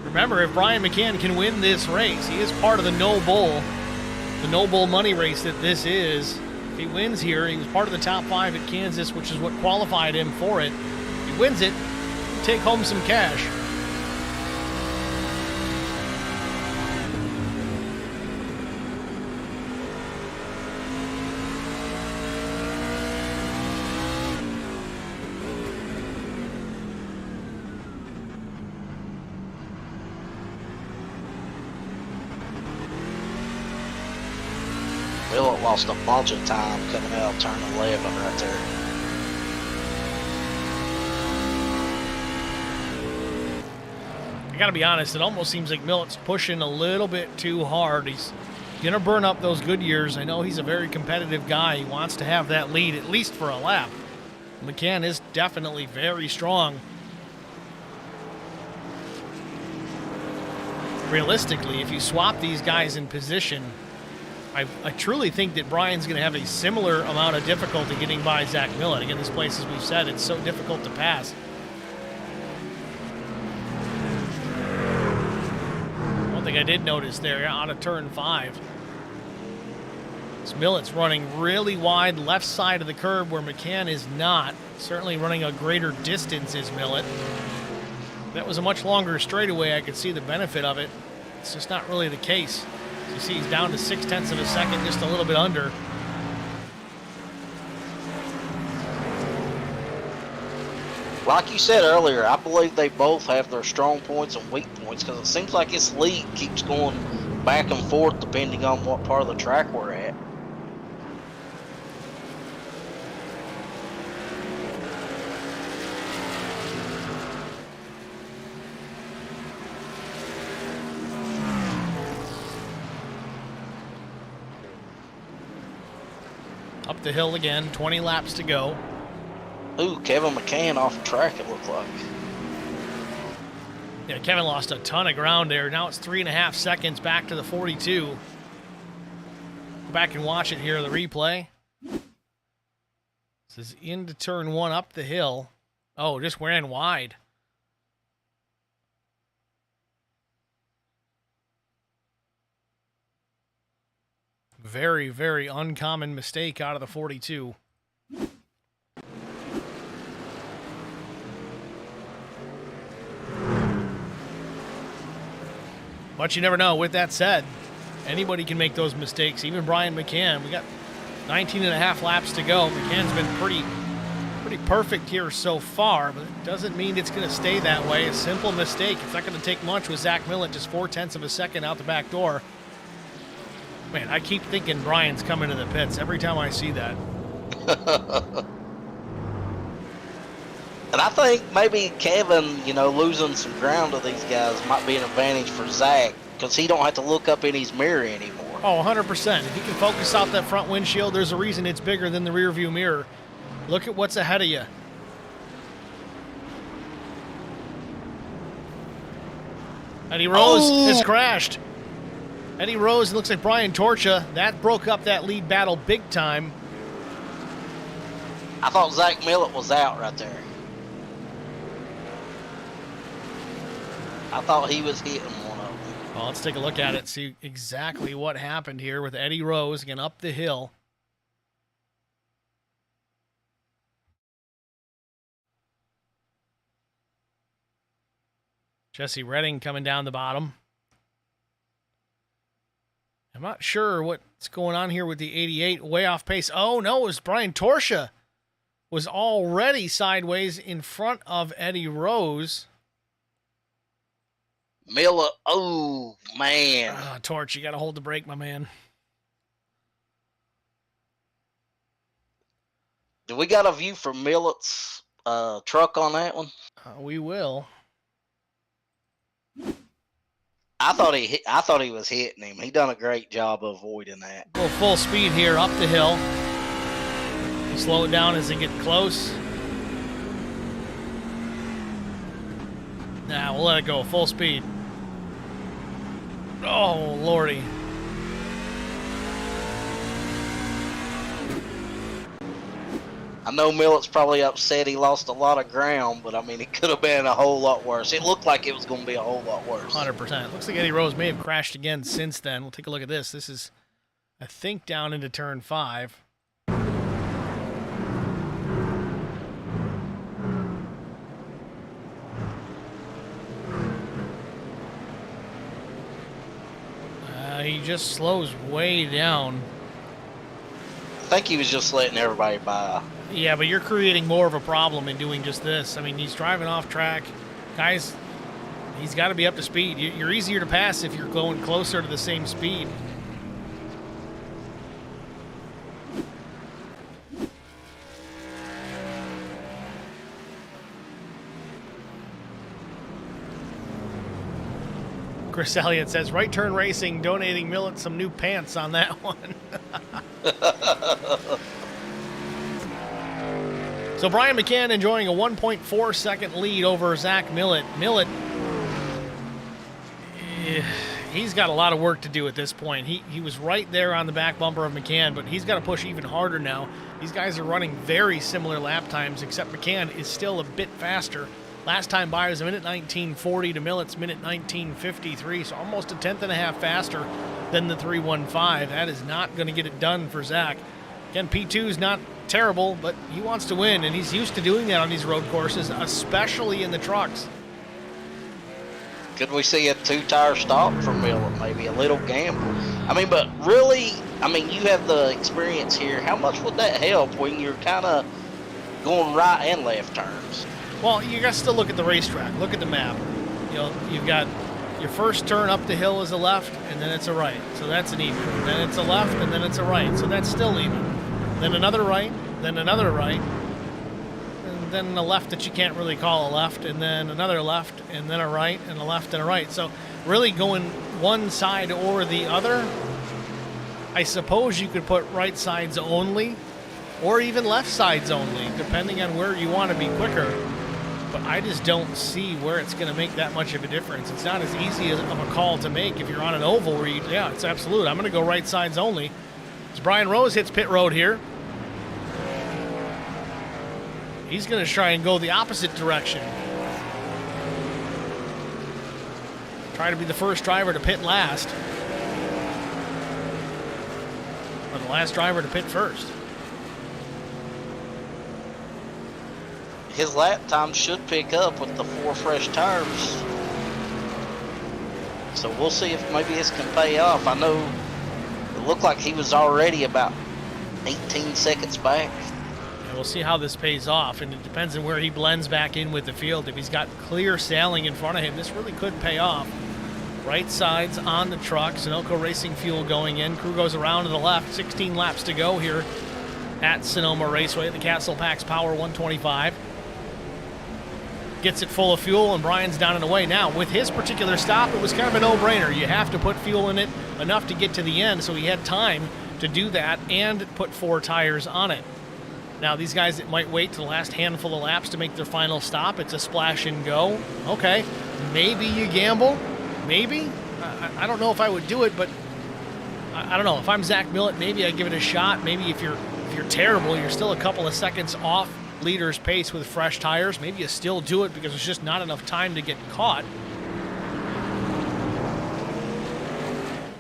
Remember, if Brian McCann can win this race, he is part of the No Bowl money race that this is. If he wins here, he was part of the top 5 at Kansas, which is what qualified him for it. If he wins it, he'll take home some cash. Millett lost a bunch of time coming out of turn 11 right there. I gotta be honest, it almost seems like Millett's pushing a little bit too hard. He's gonna burn up those good years. I know he's a very competitive guy. He wants to have that lead at least for a lap. McCann is definitely very strong. Realistically, if you swap these guys in position, I truly think that Brian's going to have a similar amount of difficulty getting by Zach Millett. Again, this place, as we've said, it's so difficult to pass. One thing I did notice there, out of turn 5, is Millett's running really wide left side of the curb where McCann is not. Certainly running a greater distance is Millett. If that was a much longer straightaway, I could see the benefit of it. It's just not really the case. You see he's down to 0.6 of a second, just a little bit under. Like you said earlier, I believe they both have their strong points and weak points, because it seems like this lead keeps going back and forth depending on what part of the track we're at. Up the hill again, 20 laps to go. Ooh, Kevin McCann off the track, it looked like. Yeah, Kevin lost a ton of ground there. Now it's 3.5 seconds back to the 42. Go back and watch it here, the replay. This is into turn 1 up the hill. Oh, just ran wide. Very, very uncommon mistake out of the 42. But you never know. With that said, anybody can make those mistakes. Even Brian McCann. We got 19 and a half laps to go. McCann's been pretty perfect here so far, but it doesn't mean it's going to stay that way. A simple mistake. It's not going to take much with Zach Millett, just 0.4 of a second out the back door. Man, I keep thinking Brian's coming to the pits every time I see that. And I think maybe Kevin, losing some ground to these guys might be an advantage for Zach because he don't have to look up in his mirror anymore. Oh, 100%. If he can focus out that front windshield, there's a reason it's bigger than the rear view mirror. Look at what's ahead of you. Eddie Rose has crashed. Eddie Rose, looks like Brian Torcha. That broke up that lead battle big time. I thought Zach Millett was out right there. I thought he was hitting one of them. Well, let's take a look at it, see exactly what happened here with Eddie Rose again up the hill. Jesse Redding coming down the bottom. I'm not sure what's going on here with the 88, way off pace. Oh, no, it was Brian Torcha. Was already sideways in front of Eddie Rose. Millett, oh, man. Torch, you got to hold the brake, my man. Do we got a view from Millett's truck on that one? We will. I thought he was hitting him. He done a great job of avoiding that. Go full speed here up the hill. Slow it down as they get close. Nah, we'll let it go full speed. Oh, lordy. I know Millett's probably upset he lost a lot of ground, but I mean, it could have been a whole lot worse. It looked like it was going to be a whole lot worse. 100%. Looks like Eddie Rose may have crashed again since then. We'll take a look at this. This is, I think, down into turn 5. He just slows way down. I think he was just letting everybody by. Yeah, but you're creating more of a problem in doing just this. I mean, he's driving off track. Guys, he's got to be up to speed. You're easier to pass if you're going closer to the same speed. Chris Elliott says, Right Turn Racing donating Millett some new pants on that one. So Brian McCann enjoying a 1.4 second lead over Zach Millett. Millett, he's got a lot of work to do at this point. He was right there on the back bumper of McCann, but he's got to push even harder now. These guys are running very similar lap times, except McCann is still a bit faster. Last time by was a minute 19:40 to Millett's minute 19:53, so almost a tenth and a half faster than the 3:15. That is not going to get it done for Zach. Again, P2 is not terrible, but he wants to win, and he's used to doing that on these road courses, especially in the trucks. Could we see a 2-tire stop from Millett? Maybe a little gamble. I mean, but really, you have the experience here. How much would that help when you're kind of going right and left turns? Well, you got to still look at the racetrack. Look at the map. You've got your first turn up the hill is a left, and then it's a right. So that's an even. Then it's a left, and then it's a right. So that's still even. Then another right, then another right, and then a left that you can't really call a left, and then another left, and then a right, and a left and a right. So really going one side or the other, I suppose you could put right sides only, or even left sides only, depending on where you want to be quicker. But I just don't see where it's going to make that much of a difference. It's not as easy of a call to make if you're on an oval where it's absolute. I'm going to go right sides only. As Brian Rose hits pit road here, he's going to try and go the opposite direction. Try to be the first driver to pit last. Or the last driver to pit first. His lap time should pick up with the 4 fresh tires. So we'll see if maybe this can pay off. I know it looked like he was already about 18 seconds back. And we'll see how this pays off, and it depends on where he blends back in with the field. If he's got clear sailing in front of him, this really could pay off. Right sides on the truck, Sunoco Racing Fuel going in. Crew goes around to the left. 16 laps to go here at Sonoma Raceway. The Castle Packs Power 125. Gets it full of fuel, and Brian's down and away. Now, with his particular stop, it was kind of a no-brainer. You have to put fuel in it enough to get to the end, so he had time to do that and put 4 tires on it. Now, these guys that might wait to the last handful of laps to make their final stop, it's a splash and go. Okay, maybe you gamble. Maybe. I don't know if I would do it, but I don't know. If I'm Zach Millett, maybe I give it a shot. Maybe if you're terrible, you're still a couple of seconds off leader's pace with fresh tires. Maybe you still do it because there's just not enough time to get caught.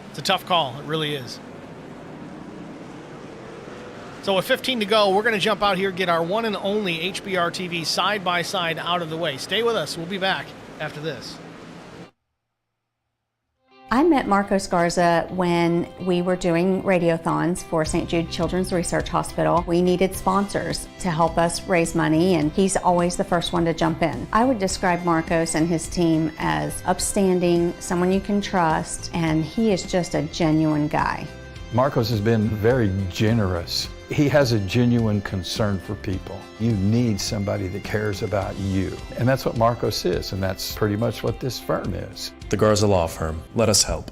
It's a tough call. It really is. So with 15 to go, we're going to jump out here, get our one and only HBR TV side-by-side out of the way. Stay with us. We'll be back after this. I met Marcos Garza when we were doing radiothons for St. Jude Children's Research Hospital. We needed sponsors to help us raise money, and he's always the first one to jump in. I would describe Marcos and his team as upstanding, someone you can trust, and he is just a genuine guy. Marcos has been very generous. He has a genuine concern for people. You need somebody that cares about you. And that's what Marcos is, and that's pretty much what this firm is. The Garza Law Firm. Let us help.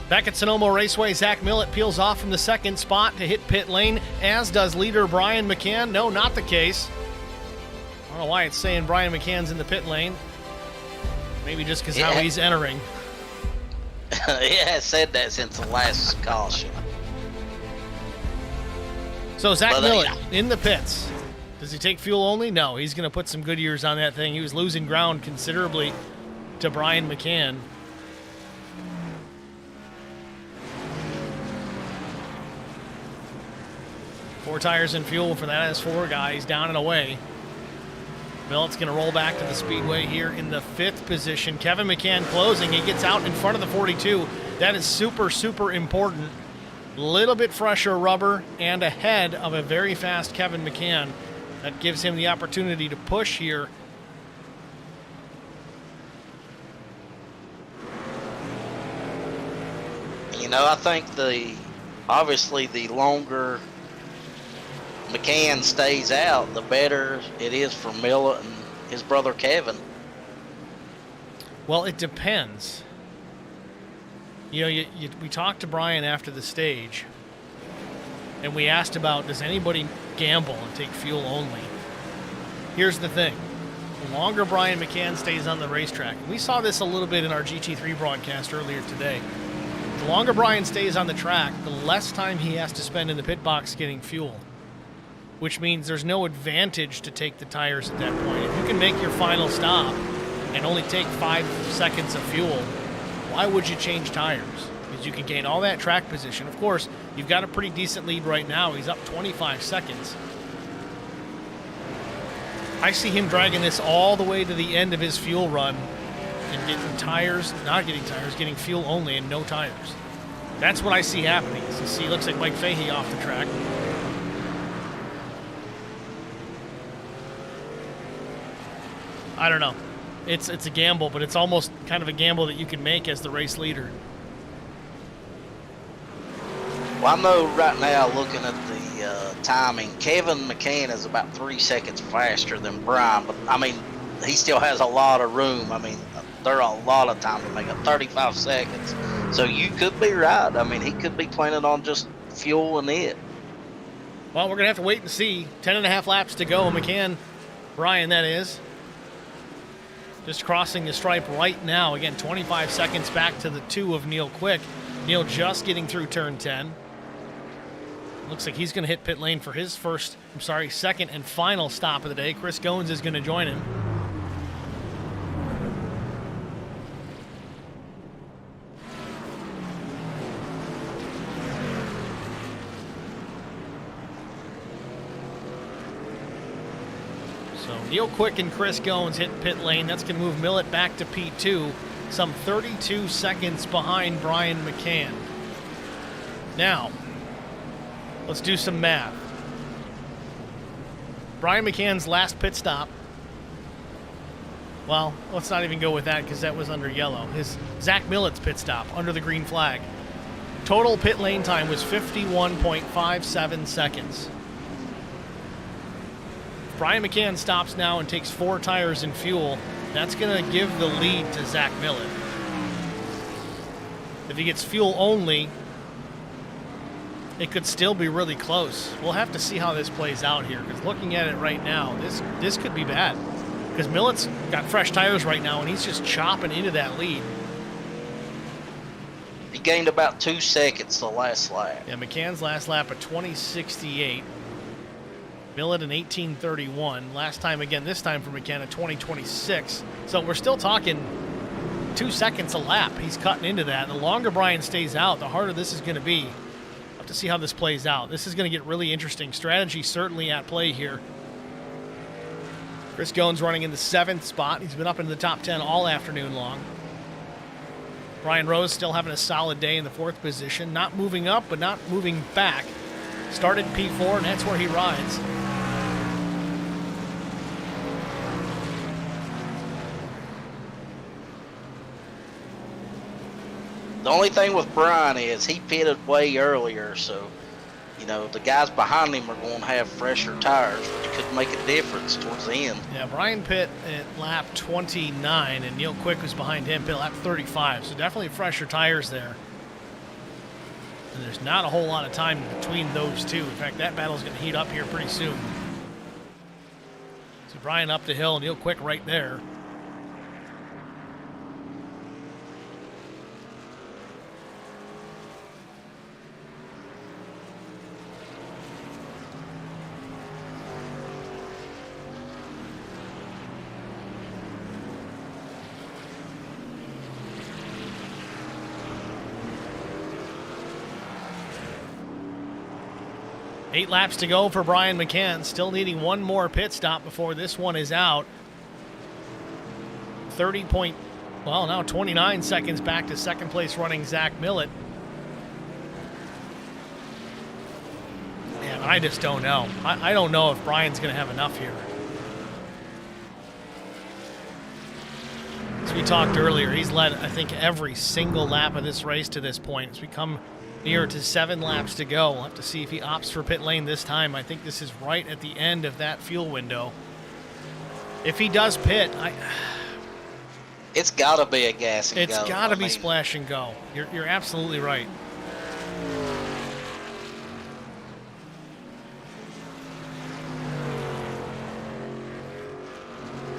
Back at Sonoma Raceway, Zach Millett peels off from the second spot to hit pit lane, as does leader Brian McCann. No, not the case. don't know why it's saying Brian McCann's in the pit lane. Maybe just because how he's entering. It has said that since the last caution. So Zach Millett in the pits. Does he take fuel only? No, he's going to put some Goodyears on that thing. He was losing ground considerably to Brian McCann. Four tires and fuel for that S4 guy. He's down and away. Millett's going to roll back to the speedway here in the 5th position. Kevin McCann closing. He gets out in front of the 42. That is super, super important. Little bit fresher rubber and ahead of a very fast Kevin McCann. That gives him the opportunity to push here. You know, I think obviously the longer McCann stays out, the better it is for Millett and his brother Kevin. Well, it depends. You know, we talked to Brian after the stage, and we asked about, does anybody gamble and take fuel only? Here's the thing. The longer Brian McCann stays on the racetrack, and we saw this a little bit in our GT3 broadcast earlier today, the longer Brian stays on the track, the less time he has to spend in the pit box getting fuel, which means there's no advantage to take the tires at that point. If you can make your final stop and only take 5 seconds of fuel, why would you change tires? Because you can gain all that track position. Of course, you've got a pretty decent lead right now. He's up 25 seconds. I see him dragging this all the way to the end of his fuel run and getting fuel only and no tires. That's what I see happening. So you see, looks like Mike Fahey off the track. I don't know. It's a gamble, but it's almost kind of a gamble that you can make as the race leader. Well, I know right now, looking at the timing, Kevin McCann is about 3 seconds faster than Brian, but I mean, he still has a lot of room. I mean, there are a lot of time to make it, 35 seconds. So you could be right. I mean, he could be planning on just fueling it. Well, we're going to have to wait and see. 10.5 laps to go. McCann, Brian, that is. Just crossing the stripe right now. Again, 25 seconds back to the 2 of Neil Quick. Neil just getting through turn 10. Looks like he's going to hit pit lane for his second and final stop of the day. Chris Goins is going to join him. So Neil Quick and Chris Goins hit pit lane. That's going to move Millett back to P2, some 32 seconds behind Brian McCann. Now, let's do some math. Brian McCann's last pit stop. Well, let's not even go with that because that was under yellow. Zach Millett's pit stop under the green flag. Total pit lane time was 51.57 seconds. If Brian McCann stops now and takes 4 tires and fuel, that's going to give the lead to Zach Millett. If he gets fuel only, it could still be really close. We'll have to see how this plays out here, because looking at it right now, this could be bad. Because Millett's got fresh tires right now, and he's just chopping into that lead. He gained about 2 seconds the last lap. Yeah, McCann's last lap at 20:68. Millett in 18:31. Last time, again, this time for McCann at 20:26. So we're still talking 2 seconds a lap. He's cutting into that. The longer Brian stays out, the harder this is going to be. We'll have to see how this plays out. This is going to get really interesting. Strategy certainly at play here. Chris Goins running in the 7th spot. He's been up into the top 10 all afternoon long. Brian Rose still having a solid day in the 4th position. Not moving up, but not moving back. Started P4, and that's where he rides. The only thing with Brian is he pitted way earlier, so, you know, the guys behind him are going to have fresher tires, which could make a difference towards the end. Yeah, Brian pit at lap 29, and Neil Quick was behind him, pit lap 35, so definitely fresher tires there. And there's not a whole lot of time between those two. In fact, that battle's going to heat up here pretty soon. See Brian up the hill, and he'll quick right there. Eight laps to go for Brian McCann. Still needing one more pit stop before this one is out. 29 seconds back to second place running Zach Millett. Man, I just don't know. I don't know if Brian's going to have enough here. As we talked earlier, he's led, I think, every single lap of this race to this point. As we come near to 7 laps to go, we'll have to see if he opts for pit lane this time. I think this is right at the end of that fuel window. If he does pit, it's got to be a gas and go. It's got to be splash and go. You're absolutely right.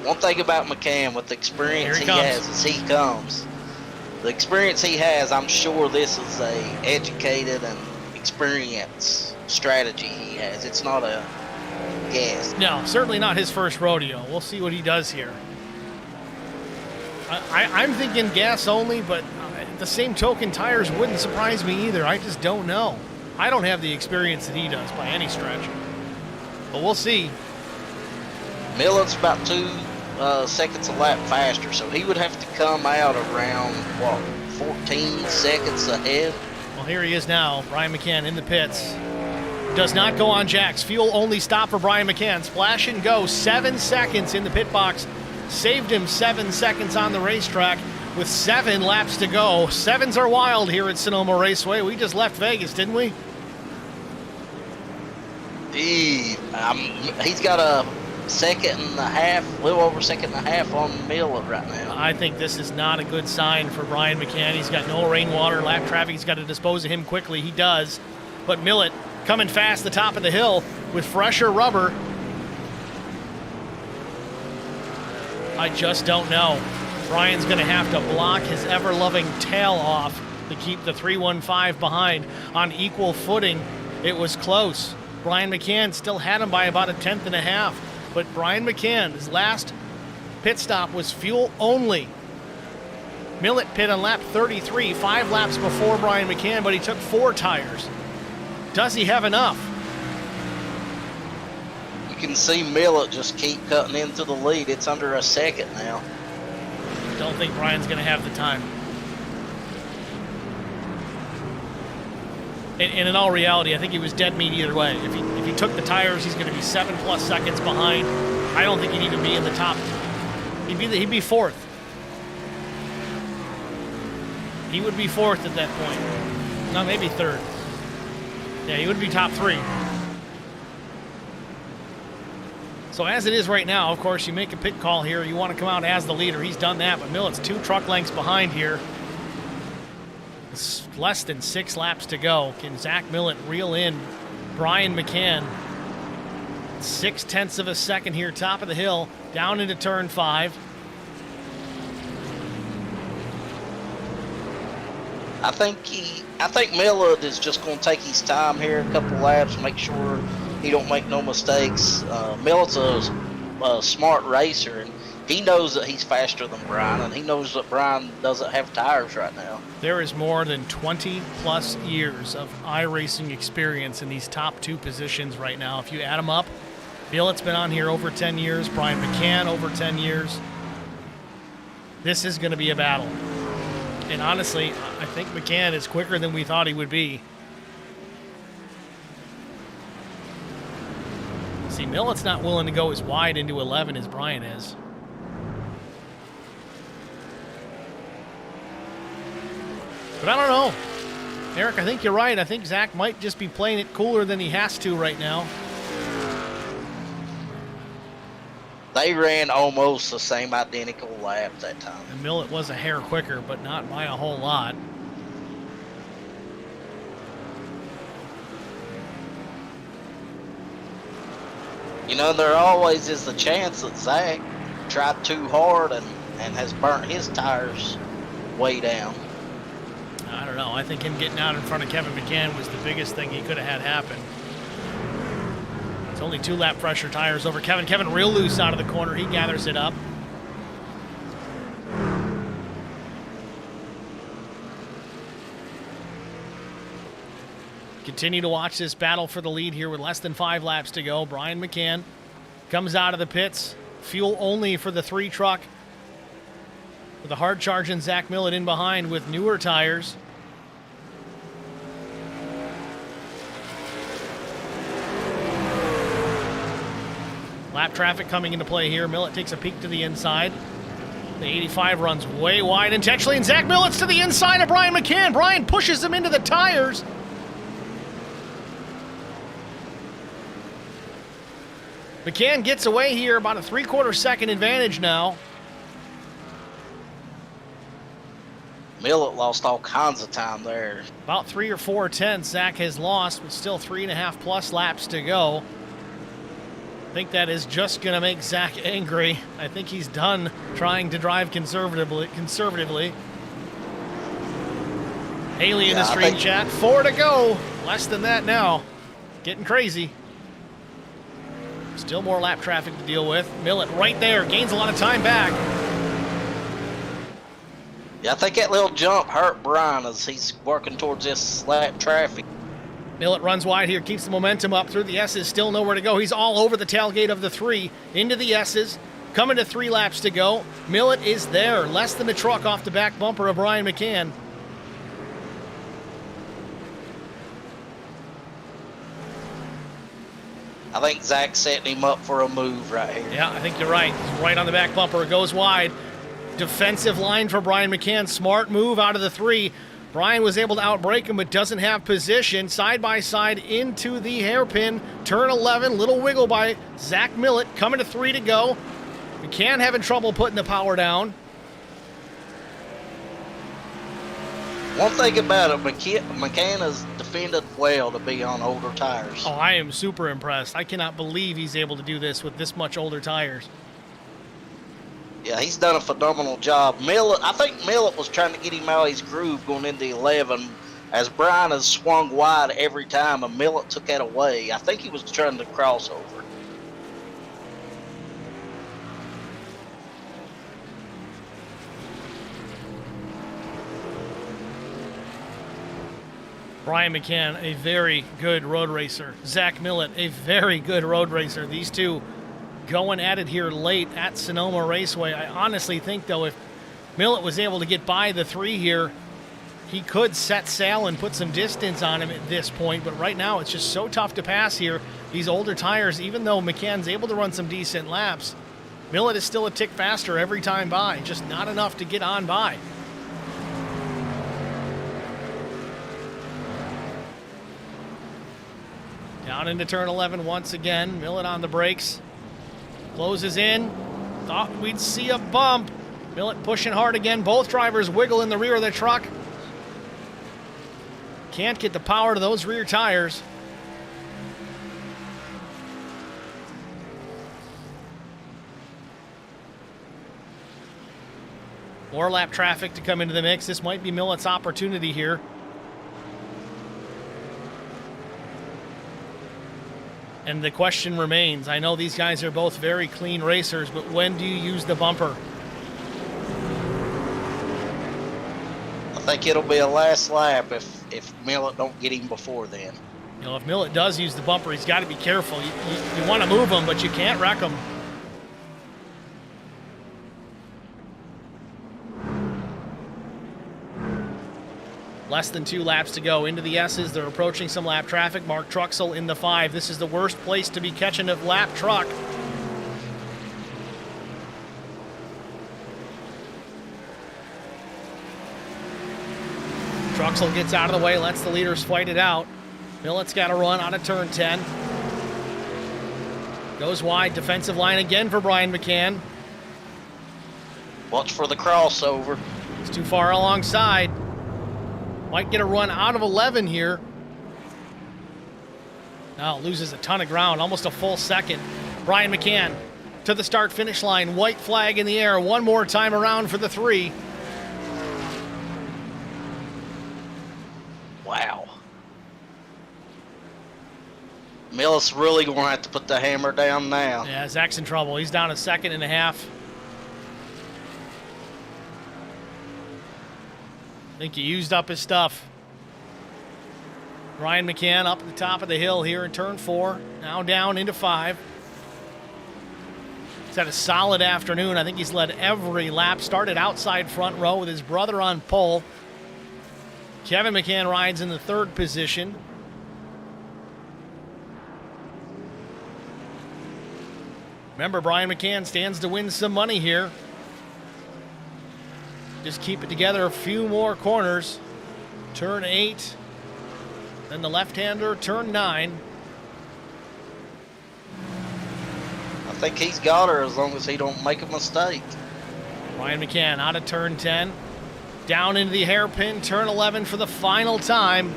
One thing about McCann, with the experience he has as he comes, the experience he has, I'm sure this is a educated and experienced strategy he has. It's not a gas. No, certainly not his first rodeo. We'll see what he does here. I'm thinking gas only, but the same token, tires wouldn't surprise me either. I just don't know. I don't have the experience that he does by any stretch. But we'll see. Millett's about 2 seconds a lap faster, so he would have to come out around, 14 seconds ahead. Well, here he is now. Brian McCann in the pits. Does not go on jacks. Fuel only stop for Brian McCann. Splash and go. 7 seconds in the pit box. Saved him 7 seconds on the racetrack with 7 laps to go. Sevens are wild here at Sonoma Raceway. We just left Vegas, didn't we? He's got a second and a half, a little over second and a half on Millett right now. I think this is not a good sign for Brian McCann. He's got no rainwater, lap traffic. He's got to dispose of him quickly. He does. But Millett coming fast the top of the hill with fresher rubber. I just don't know. Brian's going to have to block his ever-loving tail off to keep the 315 behind on equal footing. It was close. Brian McCann still had him by about 1/10 and a half. But Brian McCann, his last pit stop was fuel only. Millett pit on lap 33, 5 laps before Brian McCann, but he took 4 tires. Does he have enough? You can see Millett just keep cutting into the lead. It's under a second now. Don't think Brian's going to have the time. And in all reality, I think he was dead meat either way. If he took the tires, he's going to be 7+ seconds behind. I don't think he'd even be in the top. He'd be 4th. He would be 4th at that point. No, maybe 3rd. Yeah, he would be top 3. So as it is right now, of course, you make a pit call here. You want to come out as the leader. He's done that, but Millett's 2 truck lengths behind here. It's less than 6 laps to go. Can Zach Millett reel in Brian McCann? 0.6 of a second here, top of the hill, down into turn 5. I think Millett is just going to take his time here, a couple laps, make sure he don't make no mistakes. Millett's a smart racer, and he knows that he's faster than Brian, and he knows that Brian doesn't have tires right now. There is more than 20+ years of iRacing experience in these top 2 positions right now. If you add them up, Millett's been on here over 10 years, Brian McCann over 10 years. This is going to be a battle. And honestly, I think McCann is quicker than we thought he would be. See, Millett's not willing to go as wide into 11 as Brian is. But I don't know. Eric, I think you're right. I think Zach might just be playing it cooler than he has to right now. They ran almost the same identical lap that time. And Millett was a hair quicker, but not by a whole lot. You know, there always is the chance that Zach tried too hard and has burnt his tires way down. I don't know. I think him getting out in front of Kevin McCann was the biggest thing he could have had happen. It's only 2 lap pressure tires over Kevin. Kevin real loose out of the corner. He gathers it up. Continue to watch this battle for the lead here with less than 5 laps to go. Brian McCann comes out of the pits. Fuel only for the 3 truck. With the hard charging Zach Millett in behind with newer tires. Lap traffic coming into play here. Millett takes a peek to the inside. The 85 runs way wide intentionally, and Zach Millett's to the inside of Brian McCann. Brian pushes him into the tires. McCann gets away here, about a 3/4 second advantage now. Millett lost all kinds of time there. About 3 or 4 tenths Zach has lost, but still 3.5 plus laps to go. I think that is just going to make Zach angry. I think he's done trying to drive conservatively. Haley in the stream chat, 4 to go. Less than that now. Getting crazy. Still more lap traffic to deal with. Millett right there, gains a lot of time back. Yeah, I think that little jump hurt Brian as he's working towards this lap traffic. Millett runs wide here, keeps the momentum up through the S's, still nowhere to go. He's all over the tailgate of the 3, into the S's, coming to 3 laps to go. Millett is there, less than a truck off the back bumper of Brian McCann. I think Zach's setting him up for a move right here. Yeah, I think you're right. He's right on the back bumper. It goes wide. Defensive line for Brian McCann. Smart move out of the 3. Brian was able to outbrake him, but doesn't have position. Side by side into the hairpin. Turn 11. Little wiggle by Zach Millett. Coming to 3 to go. McCann having trouble putting the power down. One thing about it, McCann has defended well to be on older tires. Oh, I am super impressed. I cannot believe he's able to do this with this much older tires. Yeah, he's done a phenomenal job. I think Millett was trying to get him out of his groove going into 11 as Brian has swung wide every time and Millett took that away. I think he was trying to cross over. Brian McCann, a very good road racer. Zach Millett, a very good road racer. These two going at it here late at Sonoma Raceway. I honestly think, though, if Millett was able to get by the 3 here, he could set sail and put some distance on him at this point. But right now, it's just so tough to pass here. These older tires, even though McCann's able to run some decent laps, Millett is still a tick faster every time by. Just not enough to get on by. Down into turn 11 once again. Millett on the brakes. Closes in. Thought we'd see a bump. Millett pushing hard again. Both drivers wiggle in the rear of the truck. Can't get the power to those rear tires. More lap traffic to come into the mix. This might be Millett's opportunity here. And the question remains, I know these guys are both very clean racers, but when do you use the bumper? I think it'll be a last lap if Millett don't get him before then. You know, if Millett does use the bumper, he's got to be careful. You want to move him, but you can't wreck him. Less than 2 laps to go into the S's. They're approaching some lap traffic. Mark Truxell in the 5. This is the worst place to be catching a lap truck. Truxell gets out of the way, lets the leaders fight it out. Millett's got to run out of turn 10. Goes wide. Defensive line again for Brian McCann. Watch for the crossover. It's too far alongside. Might get a run out of 11 here. Now loses a ton of ground, almost a full second. Brian McCann to the start-finish line. White flag in the air. One more time around for the 3. Wow. Millis really going to have to put the hammer down now. Yeah, Zach's in trouble. He's down a second and a half. I think he used up his stuff. Ryan McCann up at the top of the hill here in turn 4. Now down into 5. He's had a solid afternoon. I think he's led every lap. Started outside front row with his brother on pole. Kevin McCann rides in the 3rd position. Remember, Brian McCann stands to win some money here. Just keep it together a few more corners. Turn 8. Then the left-hander, turn 9. I think he's got her as long as he don't make a mistake. Brian McCann out of turn 10. Down into the hairpin, turn 11 for the final time.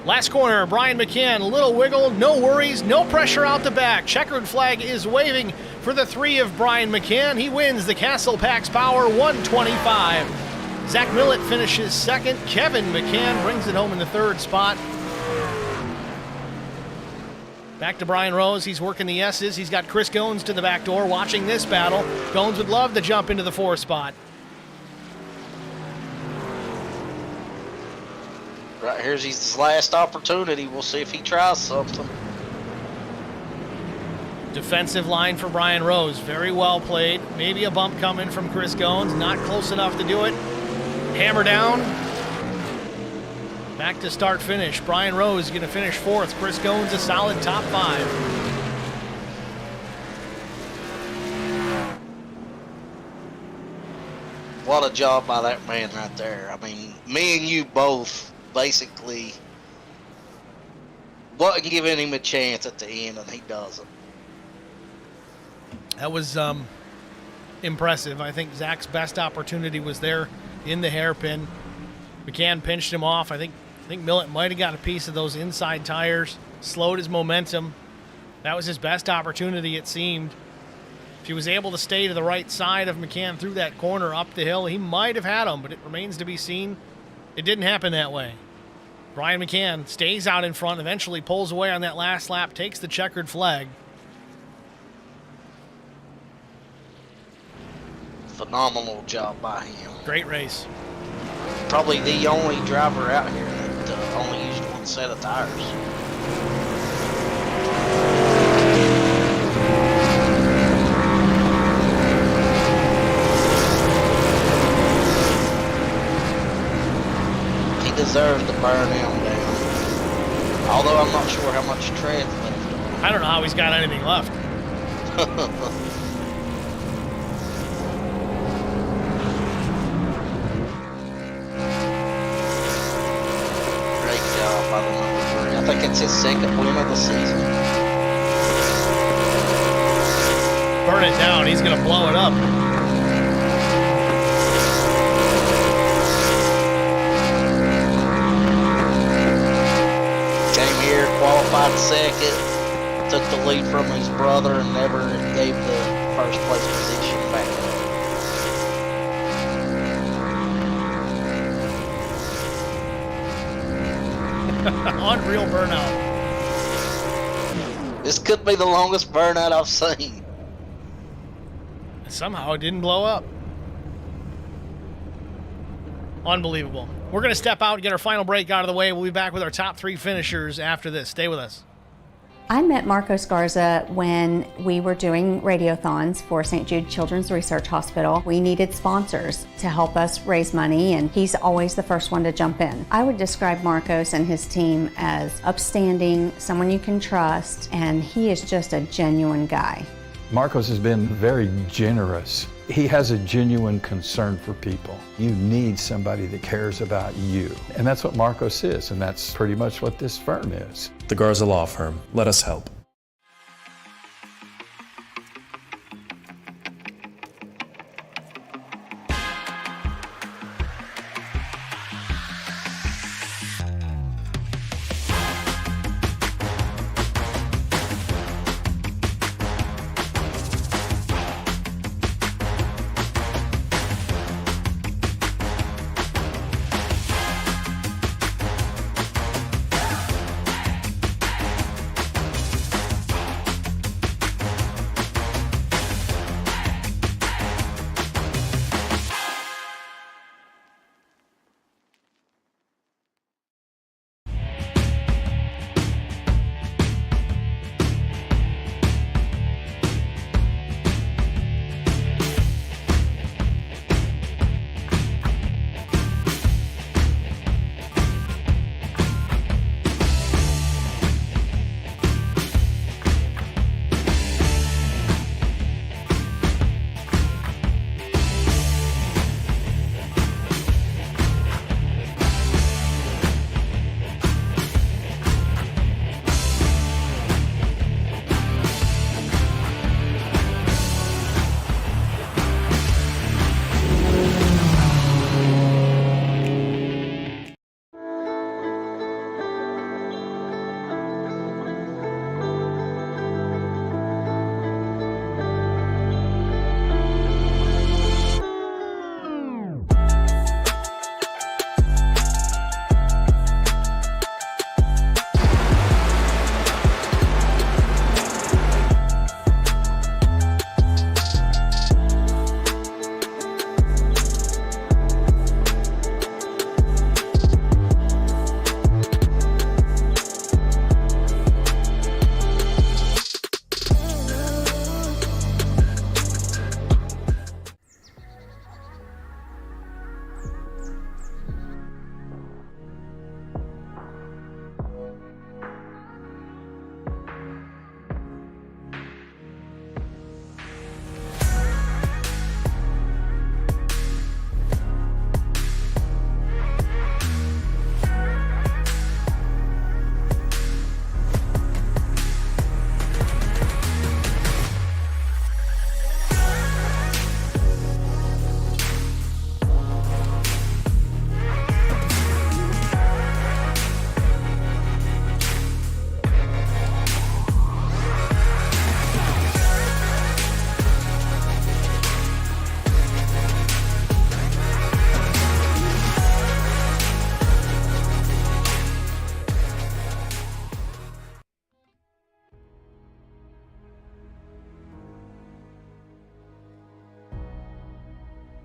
Last corner, Brian McCann, a little wiggle, no worries, no pressure out the back. Checkered flag is waving for the 3 of Brian McCann. He wins the Castle Pax Power 125. Zach Millett finishes 2nd. Kevin McCann brings it home in the 3rd spot. Back to Brian Rose. He's working the S's. He's got Chris Goins to the back door watching this battle. Goins would love to jump into the 4th spot. Right here's his last opportunity. We'll see if he tries something. Defensive line for Brian Rose. Very well played. Maybe a bump coming from Chris Goins. Not close enough to do it. Hammer down. Back to start finish. Brian Rose is going to finish 4th. Chris Goins a solid top 5. What a job by that man right there. I mean, me and you both basically wasn't giving him a chance at the end, and he doesn't. That was impressive. I think Zach's best opportunity was there in the hairpin. McCann pinched him off. I think Millett might have got a piece of those inside tires, slowed his momentum. That was his best opportunity, it seemed. If he was able to stay to the right side of McCann through that corner up the hill, he might have had him, but it remains to be seen. It didn't happen that way. Brian McCann stays out in front, eventually pulls away on that last lap, takes the checkered flag. Phenomenal job by him. Great race. Probably the only driver out here that only used one set of tires. He deserves to burn him down. Although I'm not sure how much tread's left on him. I don't know how he's got anything left. I think it's his 2nd win of the season. Burn it down. He's going to blow it up. Came here, qualified 2nd, took the lead from his brother, and never gave the 1st place position back. Unreal burnout. This could be the longest burnout I've seen. Somehow it didn't blow up. Unbelievable. We're going to step out and get our final break out of the way. We'll be back with our top 3 finishers after this. Stay with us. I met Marcos Garza when we were doing radiothons for St. Jude Children's Research Hospital. We needed sponsors to help us raise money, and he's always the first one to jump in. I would describe Marcos and his team as upstanding, someone you can trust, and he is just a genuine guy. Marcos has been very generous. He has a genuine concern for people. You need somebody that cares about you. And that's what Marcos is, and that's pretty much what this firm is. The Garza Law Firm. Let us help.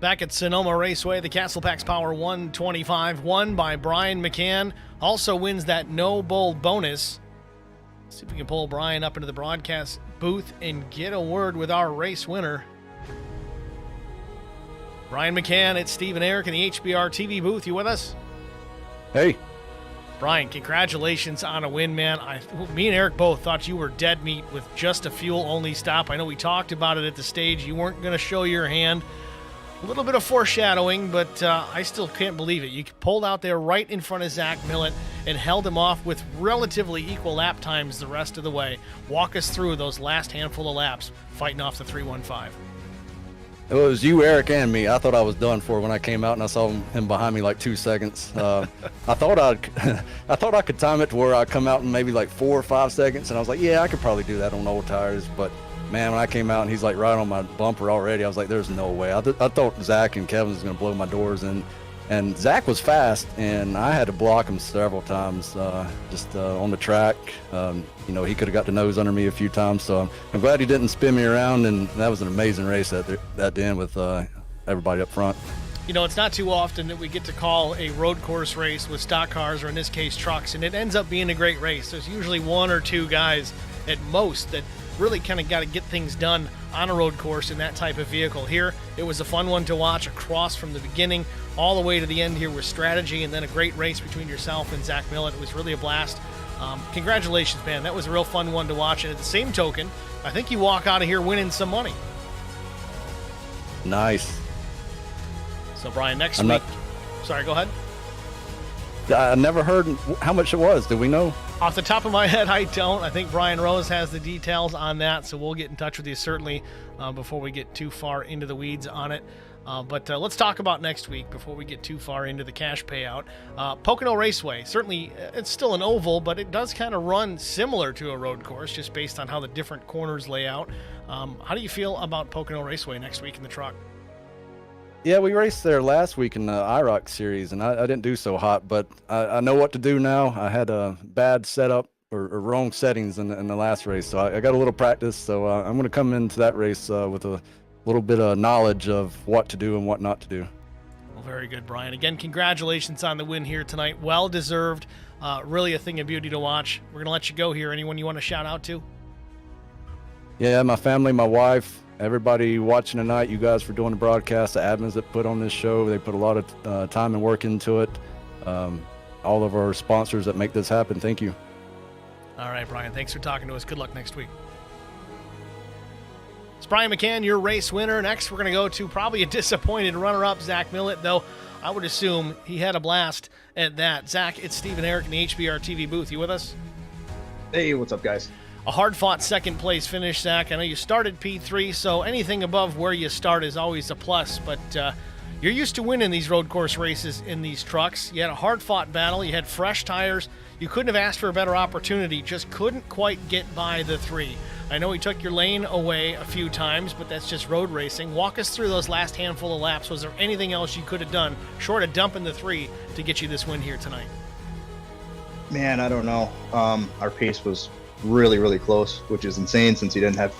Back at Sonoma Raceway, the Castle Packs Power 125 won by Brian McCann. Also wins that no bull bonus. Let's see if we can pull Brian up into the broadcast booth and get a word with our race winner. Brian McCann, it's Steve and Eric in the HBR TV booth. You with us? Hey. Brian, congratulations on a win, man. Me and Eric both thought you were dead meat with just a fuel-only stop. I know we talked about it at the stage. You weren't going to show your hand. A little bit of foreshadowing, but I still can't believe it. You pulled out there right in front of Zach Millett and held him off with relatively equal lap times the rest of the way. Walk us through those last handful of laps fighting off the 315. It was you, Eric, and me. I thought I was done for when I came out and I saw him behind me like 2 seconds. I thought I could time it to where I come out in maybe like 4 or 5 seconds, and I was like, yeah, I could probably do that on old tires. But man, when I came out and he's like right on my bumper already, I was like, there's no way. I thought Zach and Kevin was going to blow my doors in. And Zach was fast, and I had to block him several times just on the track. He could have got the nose under me a few times, so I'm glad he didn't spin me around, and that was an amazing race at the end with everybody up front. You know, it's not too often that we get to call a road course race with stock cars, or in this case, trucks, and it ends up being a great race. There's usually 1 or 2 guys at most that really kind of got to get things done on a road course in that type of vehicle. Here, it was a fun one to watch across from the beginning all the way to the end here with strategy, and then a great race between yourself and Zach Millett. It was really a blast. Congratulations, man. That was a real fun one to watch. And at the same token, I think you walk out of here winning some money. Nice. So, Brian, next week. Sorry, go ahead. I never heard how much it was. Do we know? Off the top of my head, I don't. I think Brian Rose has the details on that, so we'll get in touch with you certainly before we get too far into the weeds on it. But let's talk about next week before we get too far into the cash payout. Pocono Raceway, certainly it's still an oval, but it does kind of run similar to a road course just based on how the different corners lay out. How do you feel about Pocono Raceway next week in the truck? Yeah, we raced there last week in the IROC series, and I didn't do so hot, but I know what to do now. I had a bad setup or wrong settings in the last race, so I got a little practice, so I'm going to come into that race with a little bit of knowledge of what to do and what not to do. Well, very good, Brian. Again, congratulations on the win here tonight. Well deserved. Really a thing of beauty to watch. We're going to let you go here. Anyone you want to shout out to? Yeah, my family, my wife, everybody watching tonight, you guys for doing the broadcast, the admins that put on this show. They put a lot of time and work into it. All of our sponsors that make this happen, thank you. All right, Brian, thanks for talking to us. Good luck next week. It's Brian McCann, your race winner. Next, we're going to go to probably a disappointed runner-up, Zach Millett, though I would assume he had a blast at that. Zach, it's Steve and Eric in the HBR TV booth. You with us? Hey, what's up, guys? A hard-fought second-place finish, Zach. I know you started P3, so anything above where you start is always a plus, but you're used to winning these road course races in these trucks. You had a hard-fought battle. You had fresh tires. You couldn't have asked for a better opportunity. Just couldn't quite get by the 3. I know he took your lane away a few times, but that's just road racing. Walk us through those last handful of laps. Was there anything else you could have done, short of dumping the 3, to get you this win here tonight? Man, I don't know. Our pace was really, really close, which is insane since he didn't have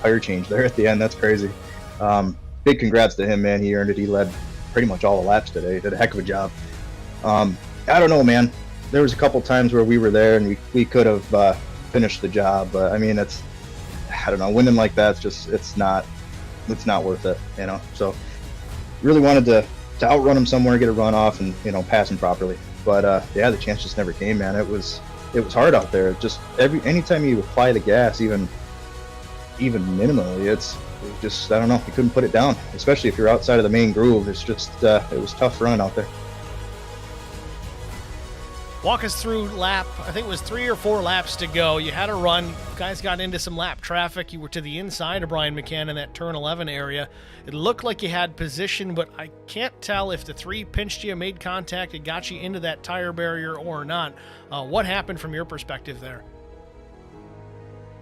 tire change there at the end. That's crazy. Big congrats to him, man. He earned it. He led pretty much all the laps today. He did a heck of a job. I don't know, man. There was a couple times where we were there and we could have finished the job, but I mean, I don't know, winning like that's just it's not worth it, you know. So really wanted to outrun him somewhere, get a run off, and pass him properly. But yeah, the chance just never came, man. It was hard out there. Just anytime you apply the gas, even minimally, it just, I don't know, you couldn't put it down, especially if you're outside of the main groove. It's just it was tough running out there. Walk us through lap, I think it was 3 or 4 laps to go. You had a run. You guys got into some lap traffic. You were to the inside of Brian McCann in that turn 11 area. It looked like you had position, but I can't tell if the 3 pinched you, made contact, it got you into that tire barrier or not. What happened from your perspective there?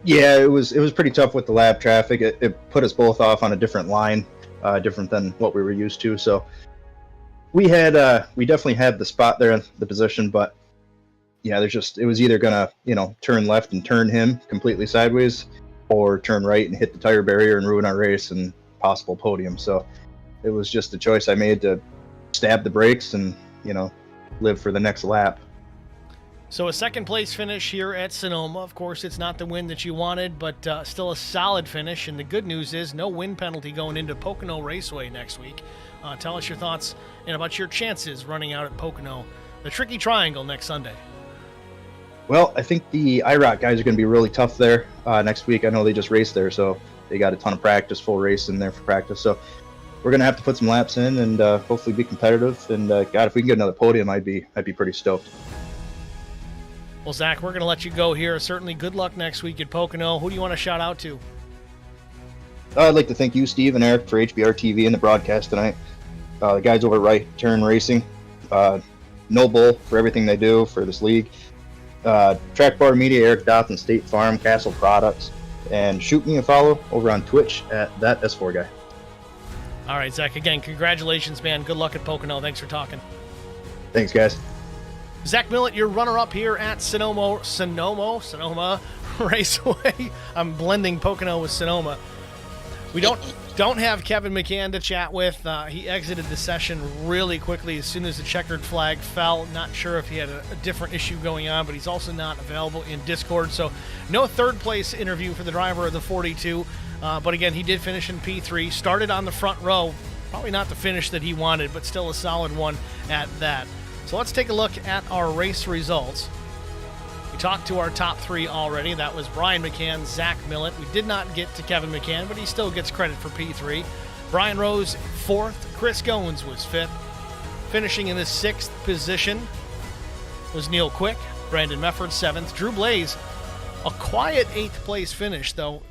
Yeah, it was pretty tough with the lap traffic. It put us both off on a different line, different than what we were used to. So we definitely had the spot there, the position, but yeah, it was either gonna, turn left and turn him completely sideways, or turn right and hit the tire barrier and ruin our race and possible podium. So it was just a choice I made to stab the brakes and, live for the next lap. So a second place finish here at Sonoma. Of course, it's not the win that you wanted, but still a solid finish. And the good news is no win penalty going into Pocono Raceway next week. Tell us your thoughts and about your chances running out at Pocono, the Tricky Triangle, next Sunday. Well, I think the IROC guys are going to be really tough there next week. I know they just raced there, so they got a ton of practice, full race in there for practice. So we're going to have to put some laps in and hopefully be competitive. And God, if we can get another podium, I'd be pretty stoked. Well, Zach, we're going to let you go here. Certainly good luck next week at Pocono. Who do you want to shout out to? I'd like to thank you, Steve and Eric, for HBR TV and the broadcast tonight. The guys over at Right Turn Racing, Noble for everything they do for this league. Track Bar Media, Eric Dotson, State Farm, Castle Products, and shoot me a follow over on Twitch at that S4 guy. All right, Zach, again, congratulations, man. Good luck at Pocono. Thanks for talking. Thanks, guys. Zach Millett, your runner-up here at Sonoma Raceway. I'm blending Pocono with Sonoma. We don't have Kevin McCann to chat with. He exited the session really quickly as soon as the checkered flag fell. Not sure if he had a different issue going on, but he's also not available in Discord. So no third place interview for the driver of the 42. But again, he did finish in P3. Started on the front row. Probably not the finish that he wanted, but still a solid one at that. So let's take a look at our race results. We talked to our top three already. That was Brian McCann, Zach Millett. We did not get to Kevin McCann, but he still gets credit for P3. Brian Rose, 4th. Chris Goins was 5th. Finishing in the 6th position was Neil Quick. Brandon Mefford, 7th. Drew Blaze, a quiet 8th place finish, though.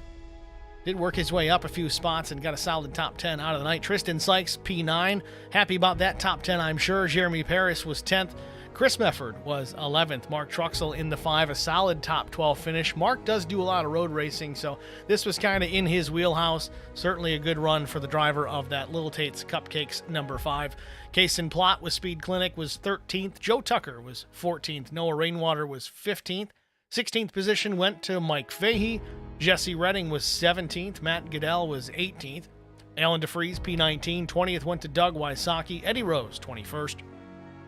Did work his way up a few spots and got a solid top 10 out of the night. Tristan Sykes, P9. Happy about that top 10, I'm sure. Jeremy Paris was 10th. Chris Mefford was 11th. Mark Truxell in the 5, a solid top 12 finish. Mark does do a lot of road racing, so this was kind of in his wheelhouse. Certainly a good run for the driver of that Little Tate's Cupcakes number 5. Kason Plott with Speed Clinic was 13th. Joe Tucker was 14th. Noah Rainwater was 15th. 16th position went to Mike Fahey. Jesse Redding was 17th. Matt Goodell was 18th. Alan DeFries, P19. 20th went to Doug Wysocki. Eddie Rose, 21st.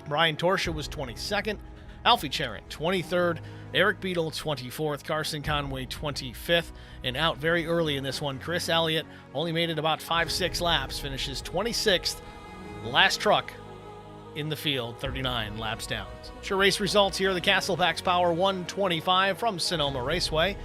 Brian Torsha was 22nd. Alfie Charon, 23rd. Eric Beadle, 24th. Carson Conway, 25th. And out very early in this one, Chris Elliott only made it about 5-6 laps. Finishes 26th. Last truck in the field, 39 laps down. Sure race results here. The Castlepacks Power 125 from Sonoma Raceway.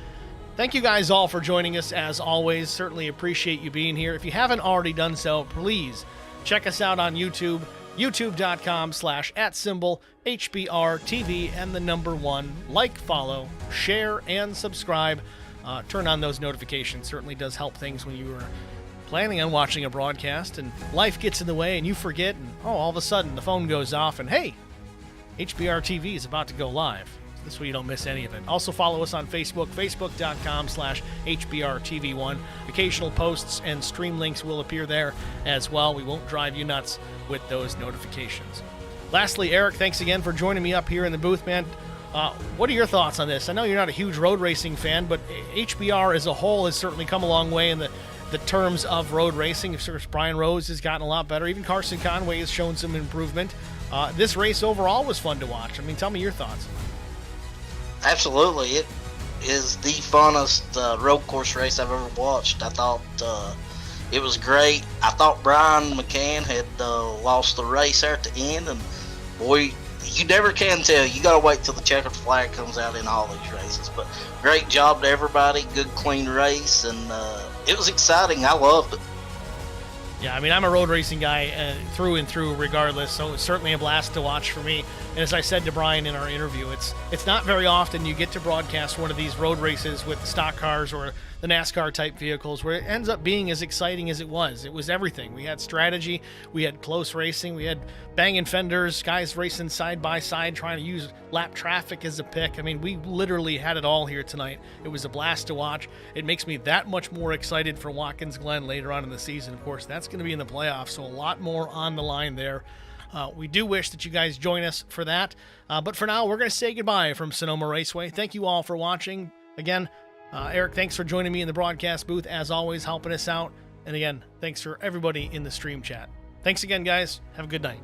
Thank you guys all for joining us as always. Certainly appreciate you being here. If you haven't already done so, please check us out on YouTube. youtube.com/@HBRTV and the number 1. Like, follow, share, and subscribe. Turn on those notifications. Certainly does help things when you are planning on watching a broadcast and life gets in the way and you forget and all of a sudden the phone goes off and hey, HBR TV is about to go live. This way you don't miss any of it. Also follow us on Facebook, facebook.com/HBRTV1. Occasional posts and stream links will appear there as well. We won't drive you nuts with those notifications. Lastly, Eric, thanks again for joining me up here in the booth, man. What are your thoughts on this? I know you're not a huge road racing fan, but HBR as a whole has certainly come a long way in the terms of road racing. Of course, Brian Rose has gotten a lot better. Even Carson Conway has shown some improvement. This race overall was fun to watch. I mean, tell me your thoughts. Absolutely. It is the funnest road course race I've ever watched. I thought it was great. I thought Brian McCann had lost the race there at the end, and boy, you never can tell. You got to wait till the checkered flag comes out in all these races. But great job to everybody. Good, clean race, and it was exciting. I loved it. Yeah, I mean, I'm a road racing guy through and through regardless, so it's certainly a blast to watch for me. And as I said to Brian in our interview, it's not very often you get to broadcast one of these road races with the stock cars or the NASCAR-type vehicles where it ends up being as exciting as it was. It was everything. We had strategy, we had close racing, we had banging fenders, guys racing side by side trying to use lap traffic as a pick. I mean, we literally had it all here tonight. It was a blast to watch. It makes me that much more excited for Watkins Glen later on in the season. Of course, that's going to be in the playoffs, so a lot more on the line there. We do wish that you guys join us for that. But for now, we're going to say goodbye from Sonoma Raceway. Thank you all for watching. Again, Eric, thanks for joining me in the broadcast booth. As always, helping us out. And again, thanks for everybody in the stream chat. Thanks again, guys. Have a good night.